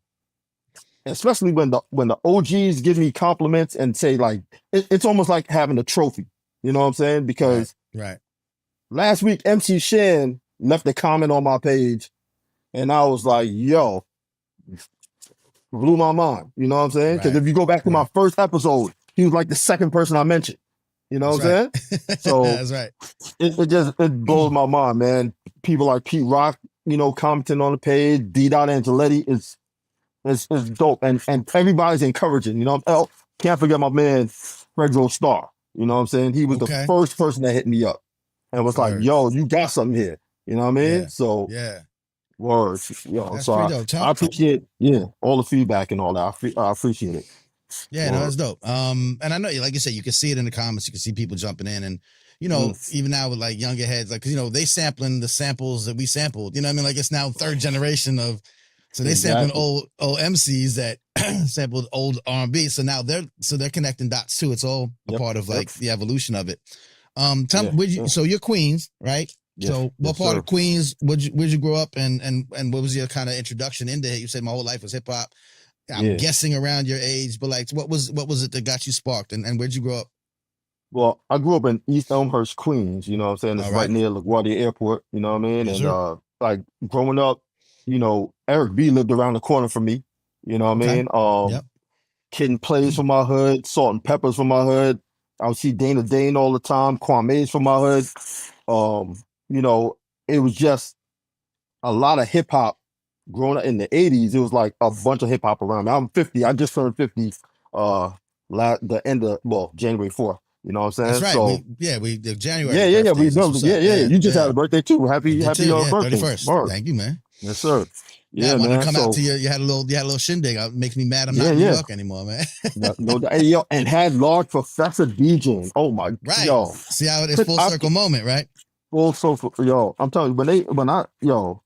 especially when the OGs give me compliments and say like it's almost like having a trophy. You know what I'm saying? Because Right. last week MC Shan left a comment on my page, and I was like, yo, blew my mind. You know what I'm saying? Because if you go back to my first episode, he was like the second person I mentioned. You know what I'm saying? So That's right. it blows my mind, man. People like Pete Rock, you know, commenting on the page, D. Angeletti is dope. And everybody's encouraging, you know. Oh, can't forget my man, Fredro Starr. You know what I'm saying? He was the first person that hit me up and was like, yo, you got something here. You know what I mean? So words. Yo, That's so pretty dope. I appreciate all the feedback and all that. I appreciate it. Yeah, no, that's dope. And I know, like you said, you can see it in the comments. You can see people jumping in, and you know, even now with like younger heads, like, 'cause, you know, they sampling the samples that we sampled. You know what I mean? Like it's now third generation of, so they sampling old MCs that sampled old R&B. So now they're connecting dots too. It's all a part of like the evolution of it. Tell me, so you're Queens, right? So what part of Queens where'd you grow up, and what was your kind of introduction into it? You said my whole life was hip hop. I'm guessing around your age, but like what was it that got you sparked, and where'd you grow up? Well, I grew up in East Elmhurst, Queens. You know what I'm saying? It's right near LaGuardia Airport. You know what I mean? Yes, and like growing up, you know, Eric B lived around the corner from me. You know what I mean? Kid and Plays from my hood, Salt and Peppers from my hood. I would see Dana Dane all the time, Kwame's from my hood. You know, it was just a lot of hip hop growing up in the 80s. It was like a bunch of hip hop around me. I'm 50. I just turned 50 the end of January 4th. You know what I'm saying? That's right. So January. Yeah. We know. You just had a birthday too. Happy birthday. 31st. Word. Thank you, man. Yes, sir. Yeah, I man. want to come out to you had a little shindig. It makes me mad I'm not in New York anymore, man. Hey, yo, and had Large Professor DJing. Oh my yo. See how it is full circle moment, right? Full circle, yo. I'm telling you,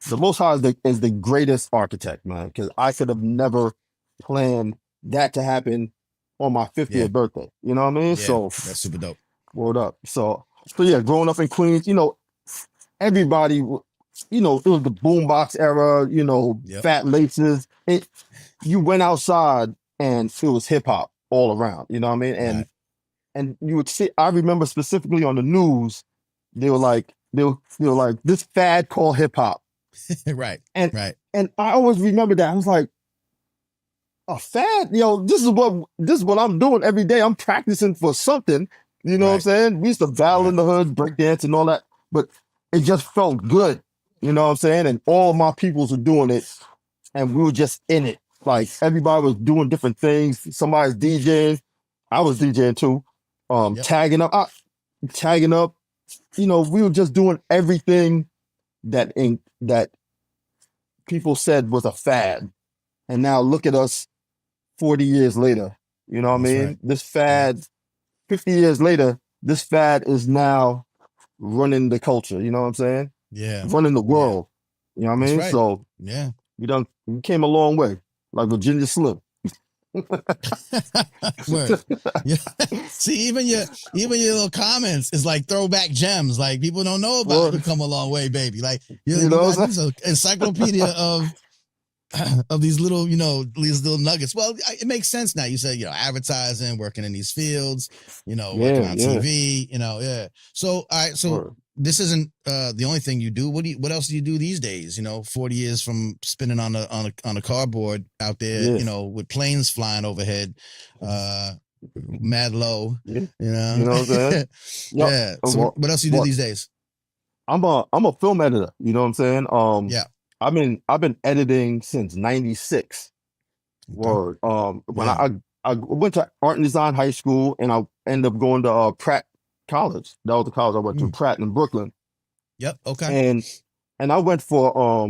the Most High is the greatest architect, man. Because I could have never planned that to happen on my 50th birthday. You know what I mean? So that's super dope. Word up. So yeah, growing up in Queens, you know, everybody, you know, it was the boombox era, you know, Fat Laces. You went outside and it was hip hop all around, you know what I mean? And you would see, I remember specifically on the news, they were like, this fad called hip hop. And I always remember that. I was like, a fad, this is what I'm doing every day. I'm practicing for something. You know what I'm saying? We used to battle in the hood, break dance and all that, but it just felt good. You know what I'm saying? And all my peoples were doing it, and we were just in it. Like everybody was doing different things. Somebody's DJing. I was DJing too. Tagging up. You know, we were just doing everything that people said was a fad. And now look at us 40 years later. You know what I mean? This fad, 50 years later, this fad is now running the culture. You know what I'm saying? Yeah. Running the world. You know what I mean? Right. So we came a long way. Like Virginia Slim. Word. See, even your little comments is like throwback gems. Like people don't know about you come a long way, baby. Like you know, this is an encyclopedia of these little, these little nuggets. Well, it makes sense now. You said, advertising, working in these fields, working on TV, So, all right. So this isn't the only thing you do. What else do you do these days? 40 years from spinning on a cardboard out there, with planes flying overhead, mad low, You know what I'm saying? Yeah. So what else do you do these days? I'm a film editor. You know what I'm saying? I've been editing since '96. Word. When Yeah. I went to art and design high school, and I ended up going to Pratt College. That was the college I went to, Pratt in Brooklyn. Yep. Okay. And I went for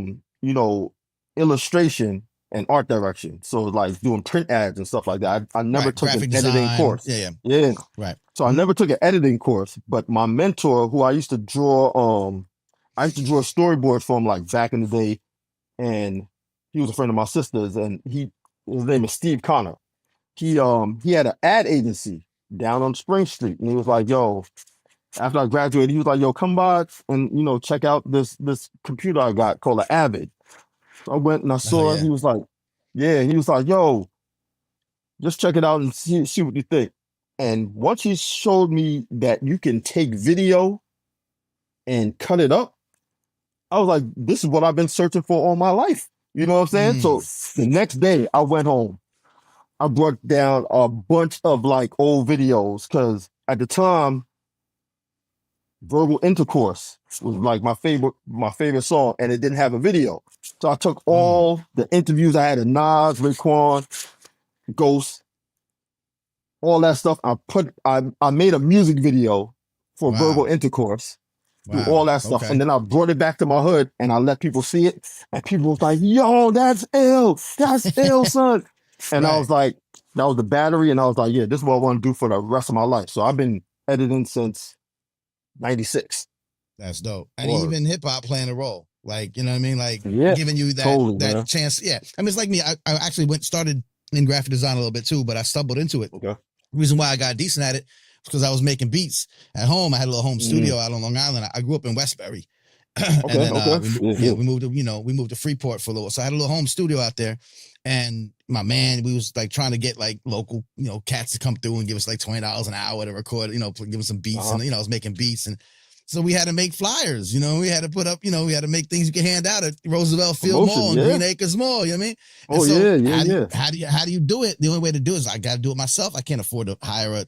illustration and art direction. So like doing print ads and stuff like that. I never Right. took an Graphic editing design. course. Yeah. Yeah. Right. So I never took an editing course, but my mentor, who I used to draw storyboards from like back in the day, and he was a friend of my sister's, and his name is Steve Connor. He had an ad agency down on Spring Street, and he was like, yo, after I graduated, he was like, yo, come by and check out this computer I got called an Avid. So I went and I saw it. He was like, yeah, he was like, yo, just check it out and see what you think. And once he showed me that you can take video and cut it up, I was like, this is what I've been searching for all my life. You know what I'm saying? So the next day I went home. I brought down a bunch of like old videos, because at the time, Verbal Intercourse was like my favorite song, and it didn't have a video. So I took all the interviews I had of Nas, Raekwon, Ghost, all that stuff. I made a music video for Verbal Intercourse. Do all that stuff. Okay. And then I brought it back to my hood and I let people see it. And people was like, yo, that's ill. That's ill, son. And I was like, that was the battery. And I was like, yeah, this is what I want to do for the rest of my life. So I've been editing since 96. That's dope. And Word. even hip hop playing a role. Like, you know what I mean? Like Yeah, giving you that, totally, that man. chance. Yeah. I mean, it's like me. I actually started in graphic design a little bit too, but I stumbled into it. Okay. The reason why I got decent at it was because I was making beats at home. I had a little home studio out on Long Island. I grew up in Westbury. And then we moved to Freeport for a little. So I had a little home studio out there. And my man, we was like trying to get like local, cats to come through and give us like $20 an hour to record, give us some beats. And I was making beats. And so we had to make flyers, we had to put up, we had to make things you could hand out at Roosevelt Field Mall and Green Acres Mall, you know what I mean? And how do you do it? The only way to do it is I got to do it myself. I can't afford to hire a,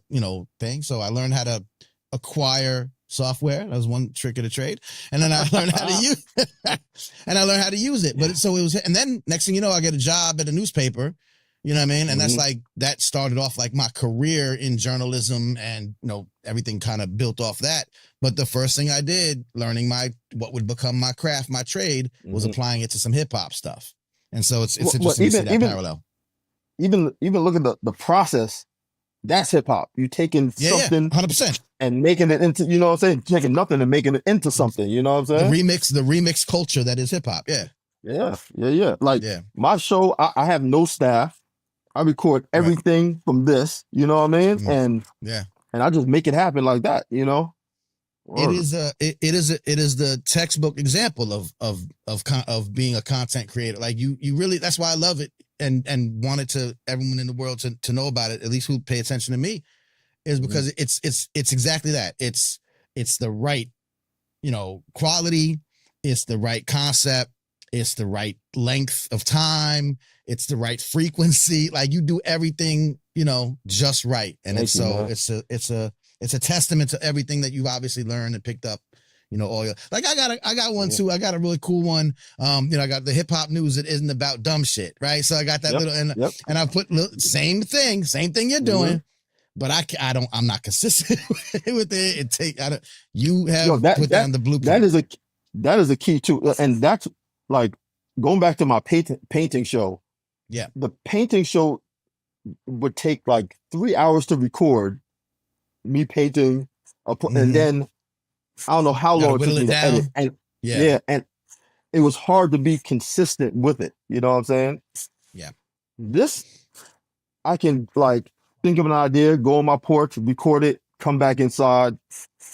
thing. So I learned how to acquire software. That was one trick of the trade. And then I learned how to use it. But and then next thing you know, I get a job at a newspaper, you know what I mean? And that's like, that started off like my career in journalism, and, everything kind of built off that. But the first thing I did, learning what would become my craft, my trade, was applying it to some hip hop stuff. And so it's interesting to see that parallel. Even look at the process. That's hip hop. You taking something 100%. and making it into, you know what I'm saying? Taking nothing and making it into something, you know what I'm saying? The remix culture that is hip hop. Yeah. Yeah. Like my show, I have no staff. I record everything from this, you know what I mean? And I just make it happen like that, It is the textbook example of being a content creator. Like you really, that's why I love it and wanted to everyone in the world to know about it, at least who pay attention to me, is because it's exactly that. It's the right, quality, it's the right concept, it's the right length of time, it's the right frequency. Like you do everything, just right. And it's a testament to everything that you've obviously learned and picked up, all your, like I got one too. I got a really cool one. I got the hip hop news that isn't about dumb shit, right? So I got that little, and I put same thing you're doing, but I'm not consistent with it. You have put down the blueprint. That is a key too. And that's like going back to my painting show. Yeah. The painting show would take like 3 hours to record me painting, and then I don't know how long it took me to edit. And and it was hard to be consistent with it. You know what I'm saying? Yeah. This, I can like think of an idea, go on my porch, record it, come back inside,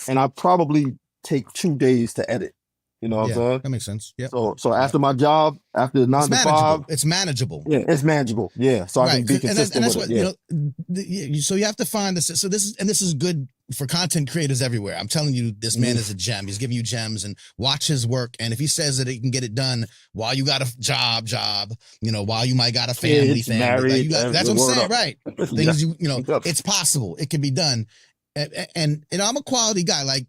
and I probably take 2 days to edit. You know what I'm saying? That makes sense. Yeah. So after my job, after 9 to 5, it's manageable. Yeah, it's manageable. Yeah. So I can be consistent with it. So you have to find this. So this is good for content creators everywhere. I'm telling you, this man is a gem. He's giving you gems, and watch his work. And if he says that he can get it done while you got a job, while you might got a family, married, that's what I'm saying, right? Things it's possible. It can be done. And I'm a quality guy. Like,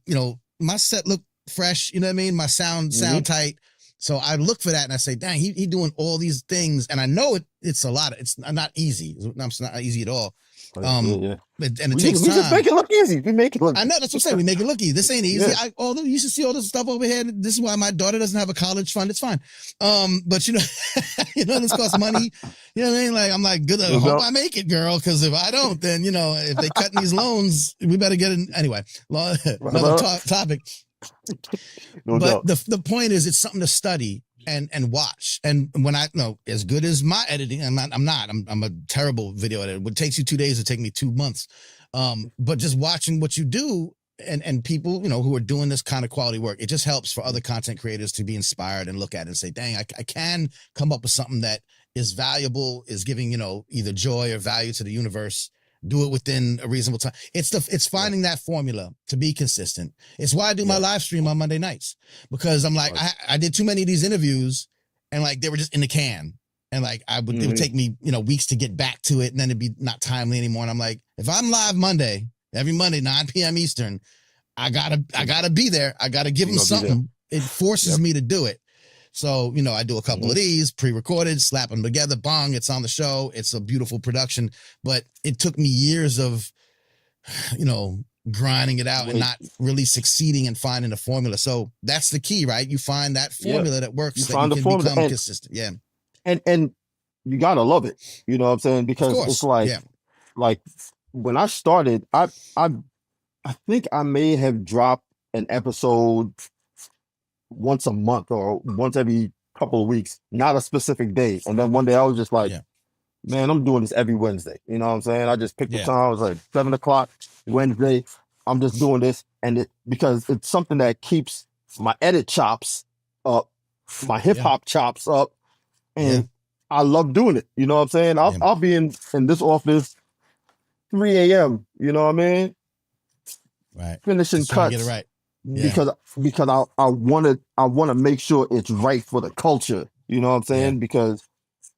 my set look fresh, you know what I mean? My sound tight. So I look for that and I say, dang, he doing all these things. And I know it's a lot. It's not easy. It's not easy at all. And it takes time. We just make it look easy. We make it look I know, that's what I'm saying. We make it look easy. This ain't easy. Yeah. Although you should see all this stuff over here. This is why my daughter doesn't have a college fund. It's fine. But you know, this costs money. You know what I mean? Like, I'm like, good. I hope I make it, girl. Cause if I don't, then, if they cut these loans, we better get in. Anyway, another topic. But the point is, it's something to study and watch. And when as good as my editing, I'm a terrible video editor. What takes you 2 days would take me 2 months. But just watching what you do and people, who are doing this kind of quality work, it just helps for other content creators to be inspired and look at it and say, dang, I can come up with something that is valuable, is giving, either joy or value to the universe. Do it within a reasonable time. It's finding that formula to be consistent. It's why I do my live stream on Monday nights, because I'm like, I did too many of these interviews and like they were just in the can. And like it would take me, weeks to get back to it, and then it'd be not timely anymore. And I'm like, if I'm live every Monday, 9 p.m. Eastern, I gotta be there. I gotta give them something. It forces me to do it. So, I do a couple of these pre-recorded, slap them together, bong, it's on the show. It's a beautiful production, but it took me years of, grinding it out and not really succeeding and finding a formula. So that's the key, right? You find that formula that works. You find the formula become consistent. Yeah. And you gotta love it. You know what I'm saying? Because it's like when I started, I think I may have dropped an episode once a month or once every couple of weeks, not a specific day. And then one day I was just like, man, I'm doing this every Wednesday. You know what I'm saying? I just picked the time. I was like 7:00 Wednesday. I'm just doing this. And because it's something that keeps my edit chops up, my hip hop chops up. And I love doing it. You know what I'm saying? I'll be in this office 3 a.m. You know what I mean? Right. Finishing cuts. Get it right. Because I want to make sure it's right for the culture. You know what I'm saying? Because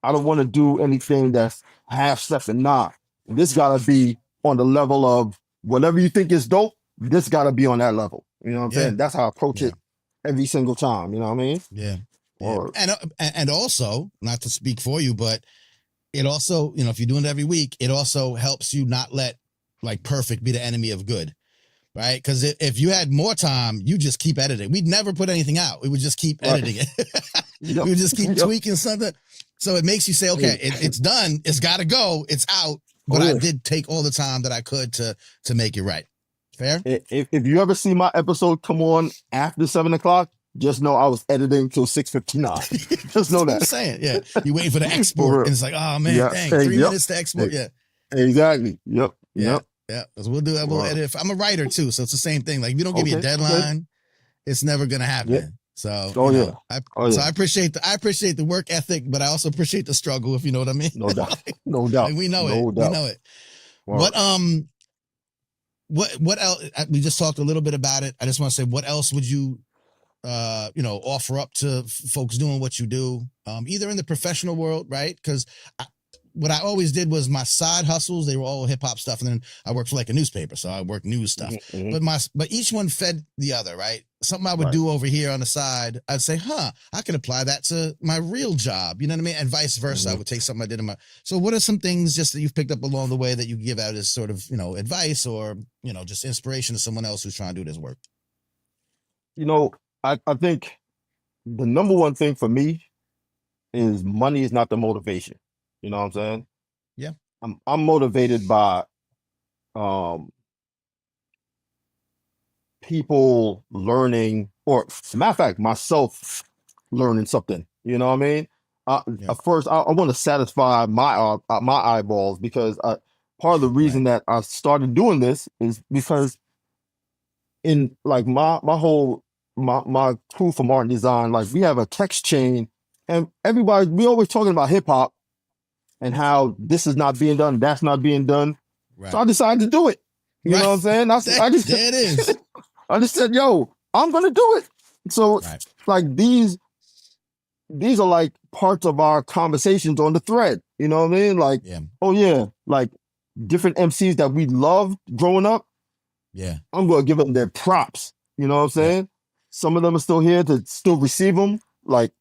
I don't want to do anything that's half stepping. Nah, this gotta be on the level of whatever you think is dope. This gotta be on that level. You know what I'm saying? That's how I approach it every single time. You know what I mean? Yeah. And also, not to speak for you, but it also, if you're doing it every week, it also helps you not let like perfect be the enemy of good. Right? Because if you had more time, you just keep editing. We'd never put anything out. We would just keep editing it. We would just keep tweaking something. So it makes you say, okay, it's done. It's got to go. It's out. But I did take all the time that I could to make it right. Fair? If you ever see my episode come on after 7:00, just know I was editing till 6:59. Just know that. I'm saying, you're waiting for the export, and it's like, oh man, dang, 3 minutes to export. Exactly. Yep. Yeah, because we'll edit. I'm a writer too, so it's the same thing. Like, if you don't give me a deadline, it's never gonna happen. So, I appreciate the work ethic, but I also appreciate the struggle, if you know what I mean. No doubt, no doubt. Like, we know no it. Doubt. We know it. Wow. What else? We just talked a little bit about it. I just want to say, what else would you, offer up to folks doing what you do, either in the professional world, right? Because what I always did was my side hustles, they were all hip hop stuff. And then I worked for like a newspaper. So I worked news stuff, but each one fed the other, right? Something I would do over here on the side, I'd say, I can apply that to my real job. You know what I mean? And vice versa. I would take something I did so what are some things just that you've picked up along the way that you give out as sort of, advice or, just inspiration to someone else who's trying to do this work? I think the number one thing for me is money is not the motivation. You know what I'm saying? Yeah. I'm motivated by people learning, or matter of fact, myself learning something. You know what I mean? At first, I want to satisfy my eyeballs, because part of the reason that I started doing this is because in like my crew from art and design, like we have a text chain, and we always talking about hip hop and how this is not being done, that's not being done. Right. So I decided to do it. You know what I'm saying? There it is. I just said, yo, I'm gonna do it. So like these are like parts of our conversations on the thread. You know what I mean? Like, like different MCs that we loved growing up. Yeah. I'm gonna give them their props. You know what I'm saying? Some of them are still here to still receive them. like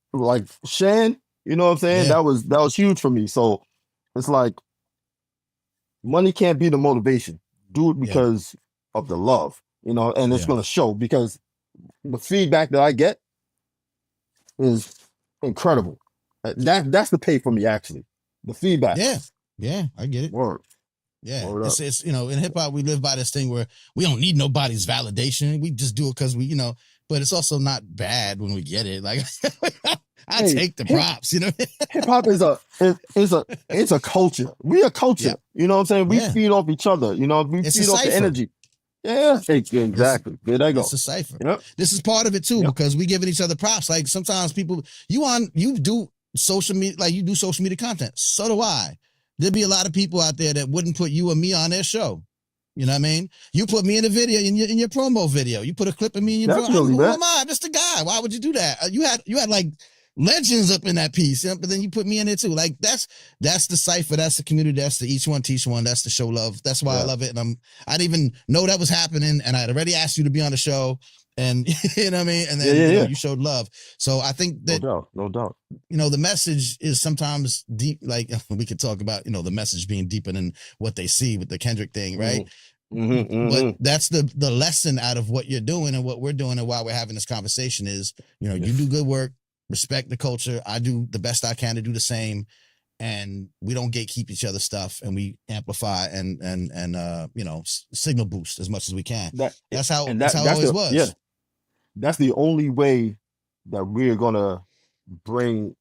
Shan, you know what I'm saying? Yeah. That was huge for me. So it's like money can't be the motivation. Do it because of the love, you know, and it's Yeah. gonna show because the feedback that I get is incredible. That's the pay for me actually. The feedback. Yeah, I get it. Word. Yeah, Word up. it's you know, in hip hop we live by this thing where we don't need nobody's validation. We just do it because we, you know. But it's also not bad when we get it. Like I Hey, take the props, you know. Hip hop is it's a culture. We a culture. Yeah. You know what I'm saying? We Yeah. feed off each other. You know, we It's feed a off the cipher. energy. Yeah, exactly. There they go. It's a cipher. Yep. This is part of it too, because we giving each other props. Like sometimes people, you do social media, like you do social media content. So do I. There'd be a lot of people out there that wouldn't put you or me on their show. You know what I mean? You put me in a video, in your promo video. You put a clip of me in your promo. Definitely, Who man. am I? I'm just a guy. Why would you do that? You had like legends up in that piece, but then you put me in it too. Like that's the cipher. That's the community. That's the each one teach one. That's the show love. That's why I love it. And I didn't even know that was happening. And I'd already asked you to be on the show. And you know what I mean? And then you know, you showed love. So I think that no doubt. You know, the message is sometimes deep, like we could talk about, you know, the message being deeper than what they see with the Kendrick thing, right? But that's the lesson out of what you're doing and what we're doing and why we're having this conversation is, you know, you do good work, respect the culture. I do the best I can to do the same. And we don't gatekeep each other's stuff, and we amplify and you know, signal boost as much as we can. That's how it always was. Yeah, that's the only way that we're gonna bring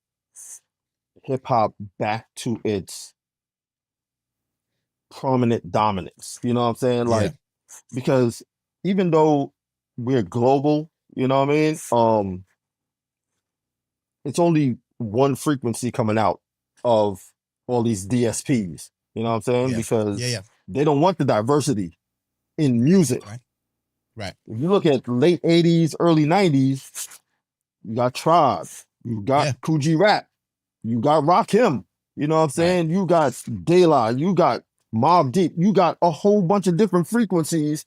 hip hop back to its prominent dominance. You know what I'm saying? Like, because even though we're global, you know what I mean? It's only one frequency coming out of all these DSPs. You know what I'm saying? Because they don't want the diversity in music. Right. If you look at late 80s, early 90s, you got Tribe, you got Coogee Rap, you got Rakim, you know what I'm saying? You got De La, you got Mobb Deep, you got a whole bunch of different frequencies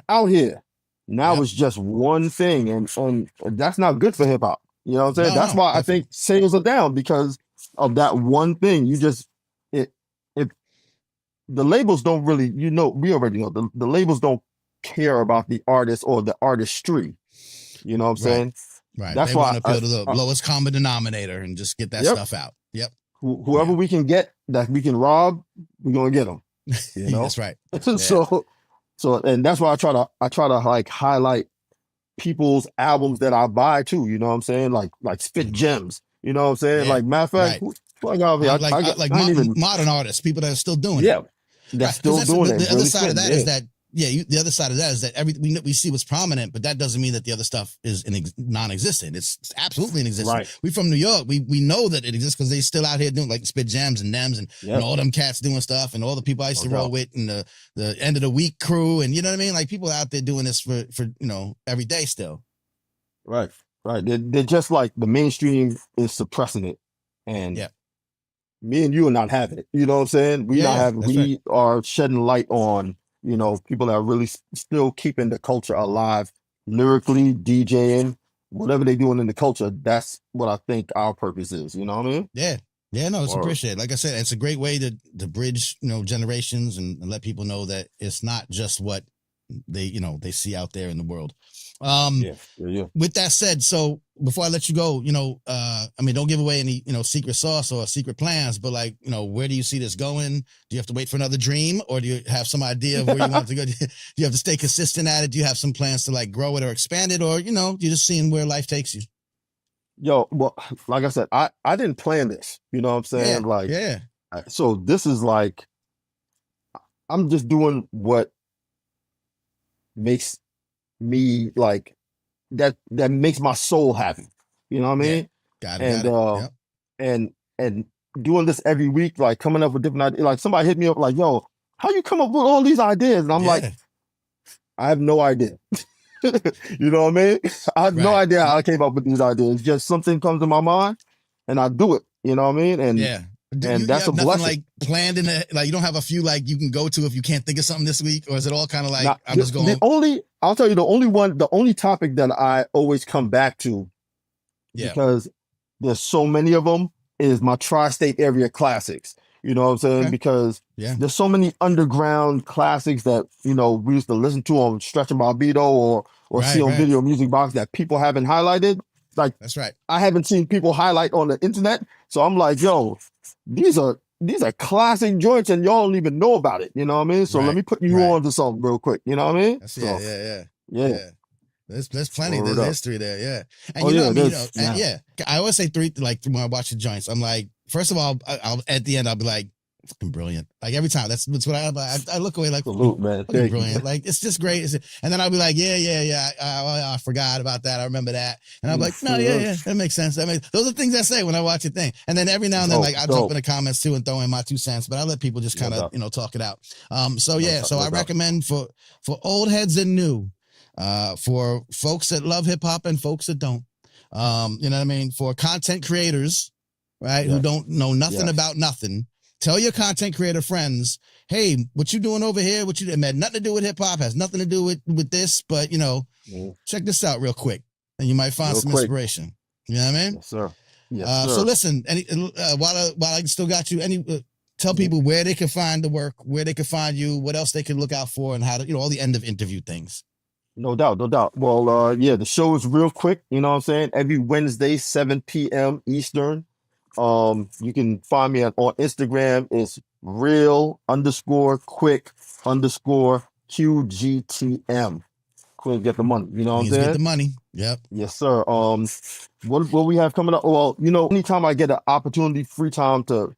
out here. Now it's just one thing, and that's not good for hip hop. You know what I'm saying? That's why I think sales are down because of that one thing. You just if the labels don't really, you know, we already know the labels don't care about the artist or the artistry. You know what I'm saying? Right. That's they why want to appeal to the lowest common denominator and just get that stuff out. Yep. Whoever we can get that we can rob, we're gonna get them. You know? That's right. So and that's why I try to like highlight people's albums that I buy too. You know what I'm saying? Like Spit Gems. You know what I'm saying? Like matter of fact, I got modern artists, people that are still doing it. Yeah, that's still doing it. The other side of that is that the other side of that is that we see what's prominent, but that doesn't mean that the other stuff is non-existent. It's absolutely inexistent. Right. We from New York, we know that it exists because they still out here doing like Spit Jams and Nems and all them cats doing stuff and all the people I used to roll with and the end of the week crew and you know what I mean? Like people out there doing this for you know every day still. Right. They're just like the mainstream is suppressing it, and me and you are not having it. You know what I'm saying? We are shedding light on, you know, people that are really still keeping the culture alive, lyrically, DJing, whatever they're doing in the culture. That's what I think our purpose is. You know what I mean? Yeah, no, it's appreciated. Like I said, it's a great way to bridge, you know, generations and let people know that it's not just what they see out there in the world. With that said, so before I let you go, you know, I mean, don't give away any, you know, secret sauce or secret plans, but like, you know, where do you see this going? Do you have to wait for another dream or do you have some idea of where you want to go? Do you have to stay consistent at it? Do you have some plans to like grow it or expand it or, you know, you're just seeing where life takes you? Yo, well, like I said, I didn't plan this, you know what I'm saying? So this is like, I'm just doing what makes me like that makes my soul happy. You know what I mean? Got it. And doing this every week, like coming up with different ideas. Like somebody hit me up like, yo, how you come up with all these ideas? And I'm like, I have no idea. You know what I mean? I have no idea how I came up with these ideas. Just something comes to my mind and I do it. You know what I mean? And that's a blessing. Like planned in the, like you don't have a few like you can go to if you can't think of something this week, or is it all kind of like I'm just going? I'll tell you the only topic that I always come back to Yeah. because there's so many of them. Is my tri-state area classics. You know what I'm saying? Okay. Because Yeah. there's so many underground classics that we used to listen to on Stretch and Barbito or see on Video Music Box that people haven't highlighted. Like that's right. I haven't seen people highlight on the internet, so I'm like, yo, these are classic joints, and y'all don't even know about it. You know what I mean? So let me put you on to something real quick. You know what I mean? That's, so, yeah. There's plenty. There's history there. Yeah. And you know what I mean? Yeah. I always say three, like when I watch the joints, I'm like, first of all, I'll at the end, I'll be like, fucking brilliant. Like every time. That's what I look away like, salute, man. Fucking brilliant. Like it's just great. And then I'll be like, yeah. I forgot about that. I remember that. And I'm like, no, yeah. That makes sense. Those are things I say when I watch a thing. And then every now and then, like I jump in the comments too and throw in my 2 cents, but I let people just kind of, talk it out. So I recommend for old heads and new, for folks that love hip hop and folks that don't, you know what I mean? For content creators, right? Who don't know nothing about nothing. Tell your content creator friends, hey, what you doing over here? It had nothing to do with hip hop, has nothing to do with this, but check this out real quick, and you might find some inspiration. You know what I mean? Yes, sir. Yes, sir. So listen, while I still got you, tell people where they can find the work, where they can find you, what else they can look out for, and how to, all the end of interview things. No doubt. Well, the show is real quick. You know what I'm saying? Every Wednesday, 7 p.m. Eastern. You can find me on Instagram. It's real_quick_QGTM. Quick, get the money. You know what I'm saying? Get the money. Yep. Yes, sir. What we have coming up? Well, anytime I get an opportunity, free time to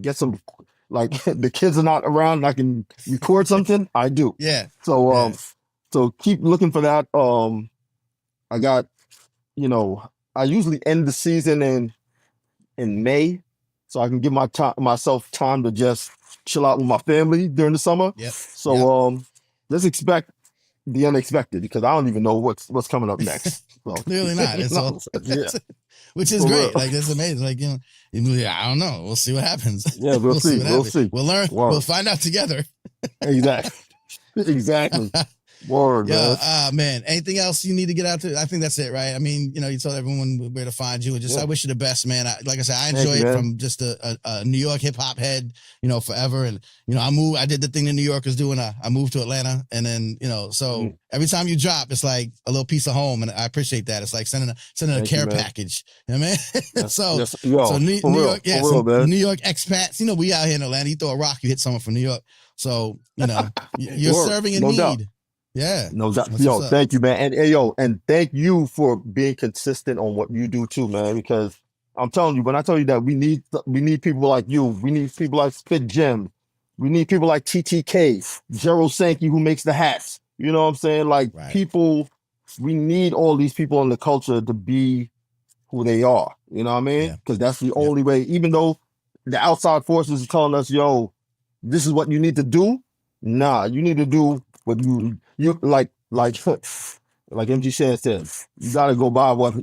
get some, like the kids are not around, and I can record something, I do. Yeah. So so keep looking for that. I got, I usually end the season in May, so I can give myself time to just chill out with my family during the summer. Yep. So let's expect the unexpected, because I don't even know what's coming up next. So, clearly not. It's all, which is great. Like that's amazing. Like I don't know. We'll see what happens. Yeah, we'll see. We'll see. We'll learn. Word. We'll find out together. Exactly. Word, man. Anything else you need to get out to? I think that's it, right? I mean, you told everyone where to find you. And just I wish you the best, man. Like I said, I enjoy it from just a New York hip hop head, forever. And I did the thing the New Yorkers do, and I moved to Atlanta, and then so every time you drop, it's like a little piece of home, and I appreciate that. It's like sending a care package. You know what I mean? So New York, New York expats. We out here in Atlanta. You throw a rock, you hit someone from New York. So you're serving a need. Doubt. Yeah. No doubt. Yo, thank you, man. And thank you for being consistent on what you do too, man, because I'm telling you, when I tell you that we need people like you, we need people like Spit Jim, we need people like TTK, Gerald Sankey, who makes the hats. You know what I'm saying? Like people, we need all these people in the culture to be who they are. You know what I mean? Because that's the only way, even though the outside forces are telling us, yo, this is what you need to do. Nah, you need to do what you like MG Shan said, you gotta go by what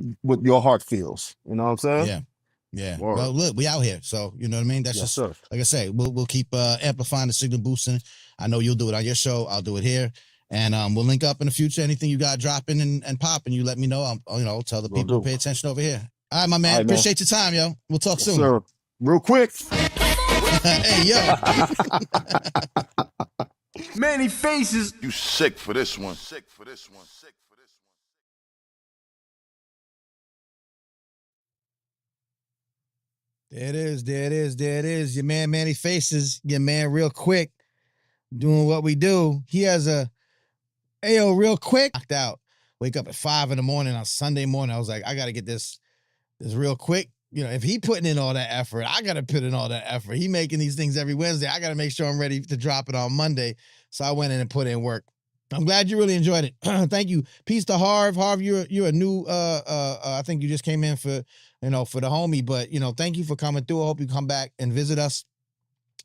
your heart feels. You know what I'm saying? Yeah. Word. Well, look, we out here, so you know what I mean. That's just like I say. We'll keep amplifying the signal, boosting. I know you'll do it on your show. I'll do it here, and we'll link up in the future. Anything you got dropping and popping, you let me know. I'll tell the people to pay attention over here. All right, my man. Appreciate your time, yo. We'll talk soon. Sir. Real quick. Hey, yo. Manny Faces. You sick for this one. Sick for this one. Sick for this one. There it is. Your man Manny Faces. Your man Real Quick. Doing what we do. He has a Ayo Real Quick. Knocked out. Wake up at 5 a.m. on Sunday morning. I was like, I gotta get this real quick. If he putting in all that effort, I got to put in all that effort. He making these things every Wednesday. I got to make sure I'm ready to drop it on Monday. So I went in and put in work. I'm glad you really enjoyed it. Thank you. Peace to Harv. Harv, you're a new, I think you just came in for the homie, but thank you for coming through. I hope you come back and visit us.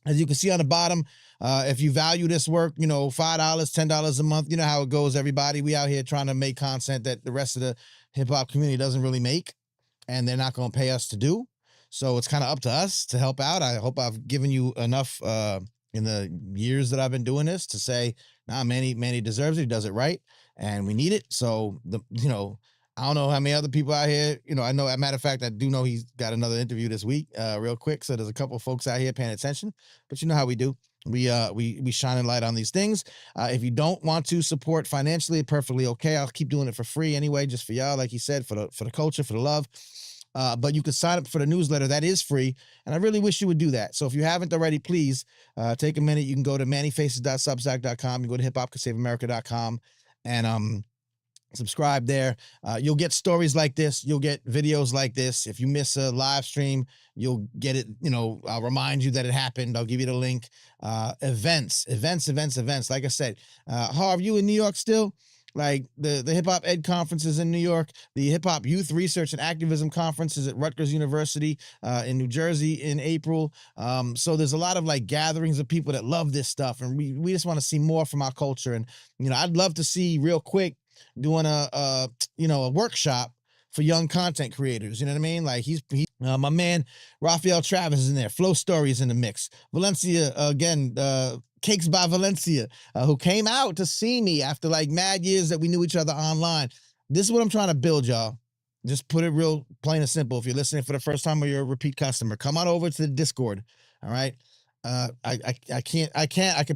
As you can see on the bottom, if you value this work, $5, $10 a month, you know how it goes, everybody. We out here trying to make content that the rest of the hip hop community doesn't really make. And they're not going to pay us to do. So it's kind of up to us to help out. I hope I've given you enough in the years that I've been doing this to say, nah, Manny deserves it. He does it right. And we need it. So, I don't know how many other people out here, I know, as a matter of fact, I do know he's got another interview this week, real quick. So there's a couple of folks out here paying attention, but you know how we do. We shine a light on these things. If you don't want to support financially, perfectly okay. I'll keep doing it for free anyway, just for y'all, like he said, for the culture, for the love. But you can sign up for the newsletter. That is free. And I really wish you would do that. So if you haven't already, please take a minute. You can go to mannyfaces.substack.com. You go to hiphopcosaveamerica.com and subscribe there. You'll get stories like this. You'll get videos like this. If you miss a live stream, you'll get it. I'll remind you that it happened. I'll give you the link. Events. Like I said, Harv, you in New York still? Like the Hip Hop Ed conferences in New York, the Hip Hop Youth Research and Activism conferences at Rutgers University in New Jersey in April. So there's a lot of like gatherings of people that love this stuff, and we just want to see more from our culture. And I'd love to see real quick doing a workshop for young content creators. You know what I mean? Like my man Raphael Travis is in there. Flow Story is in the mix. Valencia again. Cakes by Valencia, who came out to see me after like mad years that we knew each other online. This is what I'm trying to build, y'all. Just put it real plain and simple. If you're listening for the first time or you're a repeat customer, come on over to the Discord. All right. I can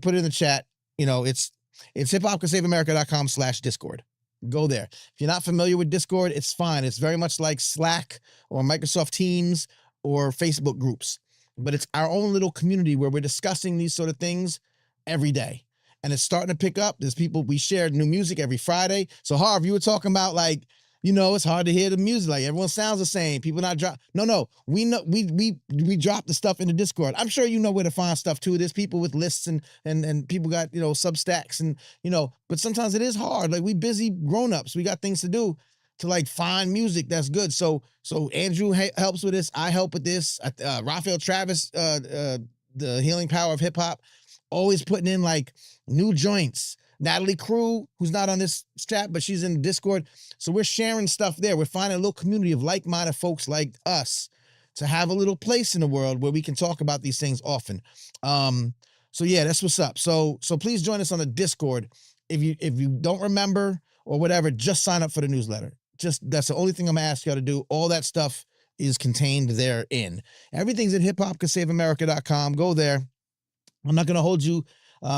put it in the chat. It's hiphopcosaveamerica.com/Discord. Go there. If you're not familiar with Discord, it's fine. It's very much like Slack or Microsoft Teams or Facebook groups, but it's our own little community where we're discussing these sort of things every day. And it's starting to pick up. There's people, we share new music every Friday. So Harv, you were talking about like, it's hard to hear the music. Like everyone sounds the same. People not drop. No. We know we drop the stuff in the Discord. I'm sure you know where to find stuff too. There's people with lists and people got, Substacks and, but sometimes it is hard. Like we busy grown-ups. We got things to do to like find music that's good. So Andrew helps with this. I help with this. Raphael Travis, the Healing Power of Hip Hop, always putting in like new joints. Natalie Crew, who's not on this chat, but she's in Discord. So we're sharing stuff there. We're finding a little community of like-minded folks like us to have a little place in the world where we can talk about these things often. So yeah, that's what's up. So please join us on the Discord. If you don't remember or whatever, just sign up for the newsletter. That's the only thing I'm gonna ask y'all to do. All that stuff is contained therein. Everything's at hiphopcosaveamerica.com. Go there. I'm not gonna hold you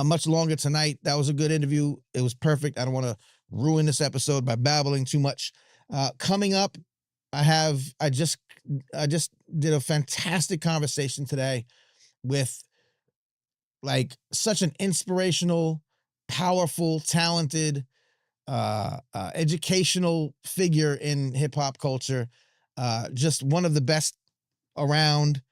much longer tonight. That was a good interview. It was perfect. I don't want to ruin this episode by babbling too much. Coming up, I just did a fantastic conversation today with like such an inspirational, powerful, talented, educational figure in hip hop culture. Just one of the best around.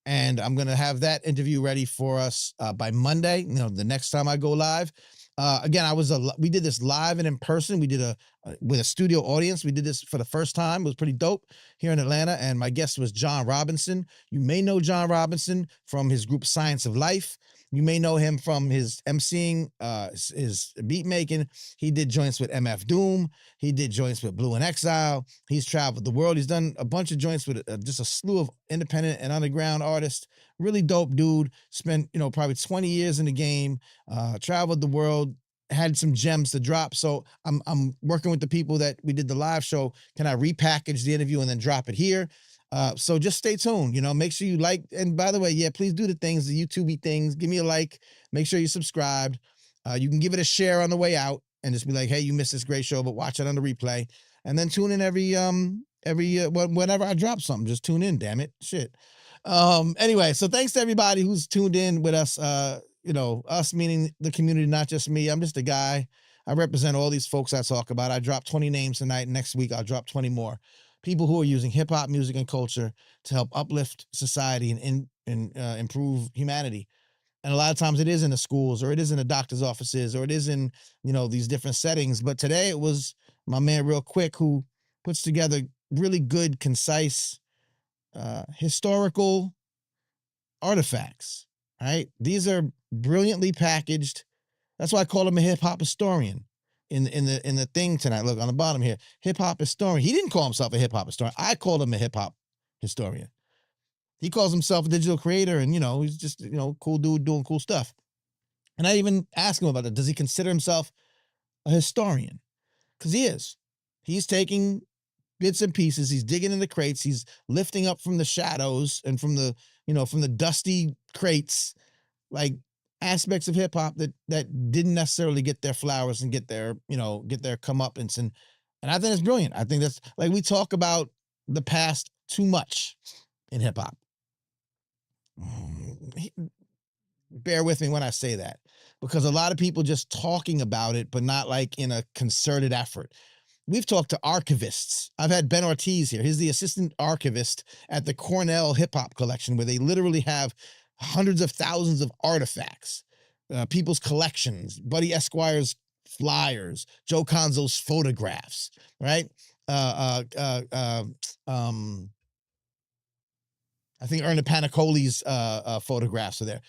And I'm going to have that interview ready for us by Monday, the next time I go live. Again, we did this live and in person. We did with a studio audience. We did this for the first time. It was pretty dope here in Atlanta. And my guest was John Robinson. You may know John Robinson from his group Science of Life. You may know him from his emceeing, his beat making. He did joints with MF Doom. He did joints with Blue and Exile. He's traveled the world. He's done a bunch of joints with just a slew of independent and underground artists. Really dope dude. Spent, probably 20 years in the game. Traveled the world. Had some gems to drop. So I'm working with the people that we did the live show. Can I repackage the interview and then drop it here? So just stay tuned, make sure you like, and by the way, yeah, please do the things, the YouTube things, give me a like, make sure you subscribed. You can give it a share on the way out and just be like, hey, you missed this great show, but watch it on the replay. And then tune in whenever I drop something, just tune in, damn it. Shit. Anyway, so thanks to everybody who's tuned in with us, us meaning the community, not just me. I'm just a guy. I represent all these folks I talk about. I dropped 20 names tonight. Next week, I'll drop 20 more. People who are using hip hop music and culture to help uplift society and improve humanity. And a lot of times it is in the schools, or it is in the doctor's offices, or it is in, these different settings. But today it was my man Real Quick, who puts together really good, concise, historical artifacts, right? These are brilliantly packaged. That's why I call him a hip hop historian. In the thing tonight, look on the bottom here, hip hop historian. He didn't call himself a hip hop historian. I called him a hip hop historian. He calls himself a digital creator, and he's just cool dude doing cool stuff. And I even asked him about that. Does he consider himself a historian? Because he is. He's taking bits and pieces. He's digging in the crates. He's lifting up from the shadows and from the, from the dusty crates, like aspects of hip hop that didn't necessarily get their flowers and get their comeuppance. And I think it's brilliant. I think that's, like, we talk about the past too much in hip hop. Bear with me when I say that, because a lot of people just talking about it, but not like in a concerted effort. We've talked to archivists. I've had Ben Ortiz here. He's the assistant archivist at the Cornell Hip Hop Collection, where they literally have hundreds of thousands of artifacts, people's collections, Buddy Esquire's flyers, Joe Conzo's photographs, right? I think Erna Panicoli's photographs are there.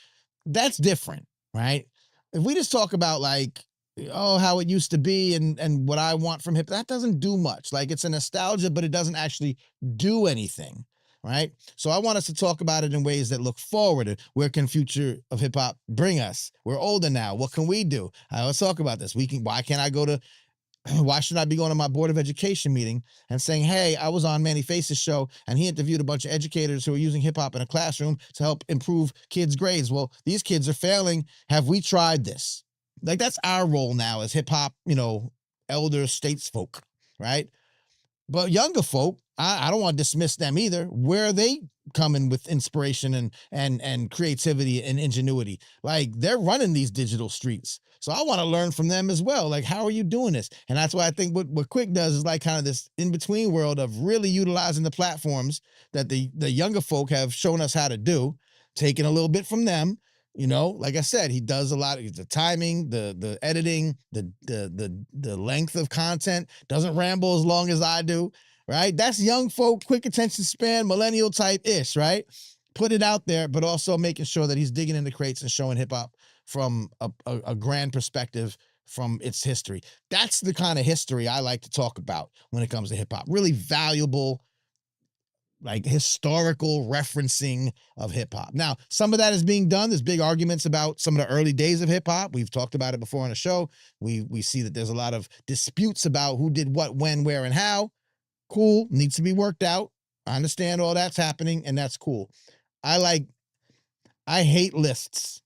That's different, right? If we just talk about, like, how it used to be and what I want from hip, that doesn't do much. Like, it's a nostalgia, but it doesn't actually do anything, right? So I want us to talk about it in ways that look forward. Where can future of hip hop bring us? We're older now. What can we do? Let's talk about this. Why should I be going to my Board of Education meeting and saying, hey, I was on Manny Faces show and he interviewed a bunch of educators who are using hip hop in a classroom to help improve kids' grades. Well, these kids are failing. Have we tried this? Like, that's our role now as hip hop, elder statesfolk, right? But younger folk, I don't want to dismiss them either. Where are they coming with inspiration and creativity and ingenuity? Like, they're running these digital streets. So I want to learn from them as well. Like, how are you doing this? And that's why I think what Quick does is like kind of this in-between world of really utilizing the platforms that the younger folk have shown us how to do, taking a little bit from them. Like I said, he does a lot of the timing, the editing, the length of content, doesn't ramble as long as I do, right? That's young folk, quick attention span, millennial type ish, right? Put it out there, but also making sure that he's digging in the crates and showing hip hop from a grand perspective from its history. That's the kind of history I like to talk about when it comes to hip hop. Really valuable, like, historical referencing of hip hop. Now, some of that is being done. There's big arguments about some of the early days of hip hop. We've talked about it before on the show. We see that there's a lot of disputes about who did what, when, where, and how. Cool. Needs to be worked out. I understand all that's happening, and that's cool. I hate lists,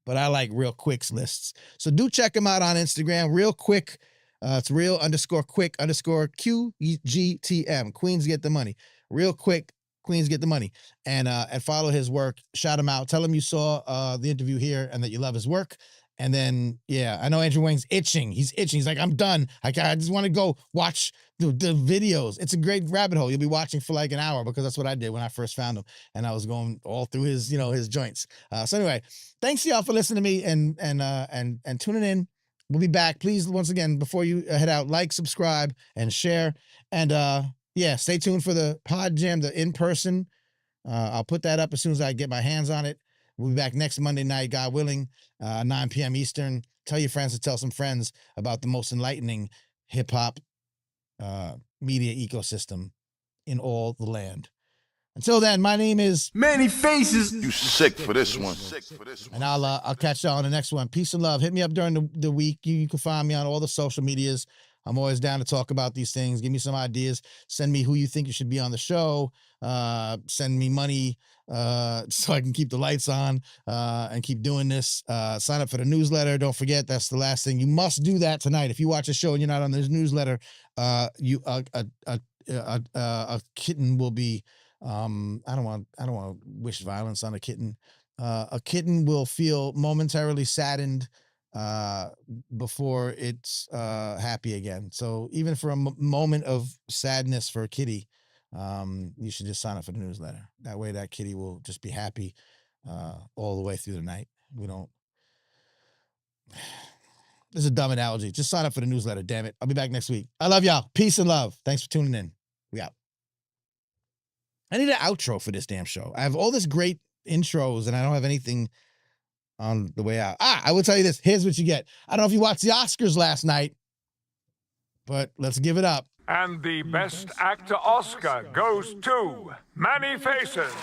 but I like Real Quick's lists. So do check him out on Instagram, Real Quick. It's real_quick_QGTM. Queens get the money. Real Quick, Queens get the money. And follow his work. Shout him out. Tell him you saw the interview here and that you love his work. And then, yeah, I know Andrew Wang's itching. He's itching. He's like, I'm done. I just want to go watch the videos. It's a great rabbit hole. You'll be watching for like an hour, because that's what I did when I first found him. And I was going all through his, his joints. So anyway, thanks y'all for listening to me and tuning in. We'll be back. Please, once again, before you head out, like, subscribe, and share. And stay tuned for the Pod Jam, the in-person. I'll put that up as soon as I get my hands on it. We'll be back next Monday night, God willing, 9 p.m. Eastern. Tell your friends to tell some friends about the most enlightening hip-hop media ecosystem in all the land. Until then, my name is Manny Faces. You sick for this one. And I'll catch y'all on the next one. Peace and love. Hit me up during the week. You can find me on all the social medias. I'm always down to talk about these things. Give me some ideas. Send me who you think you should be on the show. Send me money so I can keep the lights on and keep doing this. Sign up for the newsletter. Don't forget, that's the last thing. You must do that tonight. If you watch a show and you're not on this newsletter, a kitten will be. I don't want to wish violence on a kitten. A kitten will feel momentarily saddened before it's happy again. So even for a moment of sadness for a kitty, you should just sign up for the newsletter. That way that kitty will just be happy all the way through the night. This is a dumb analogy. Just sign up for the newsletter, damn it. I'll be back next week. I love y'all. Peace and love. Thanks for tuning in. We out. I need an outro for this damn show. I have all this great intros and I don't have anything on the way out. I will tell you this. Here's what you get. I don't know if you watched the Oscars last night, but let's give it up. And the Best Actor Oscar goes to Manny Faces.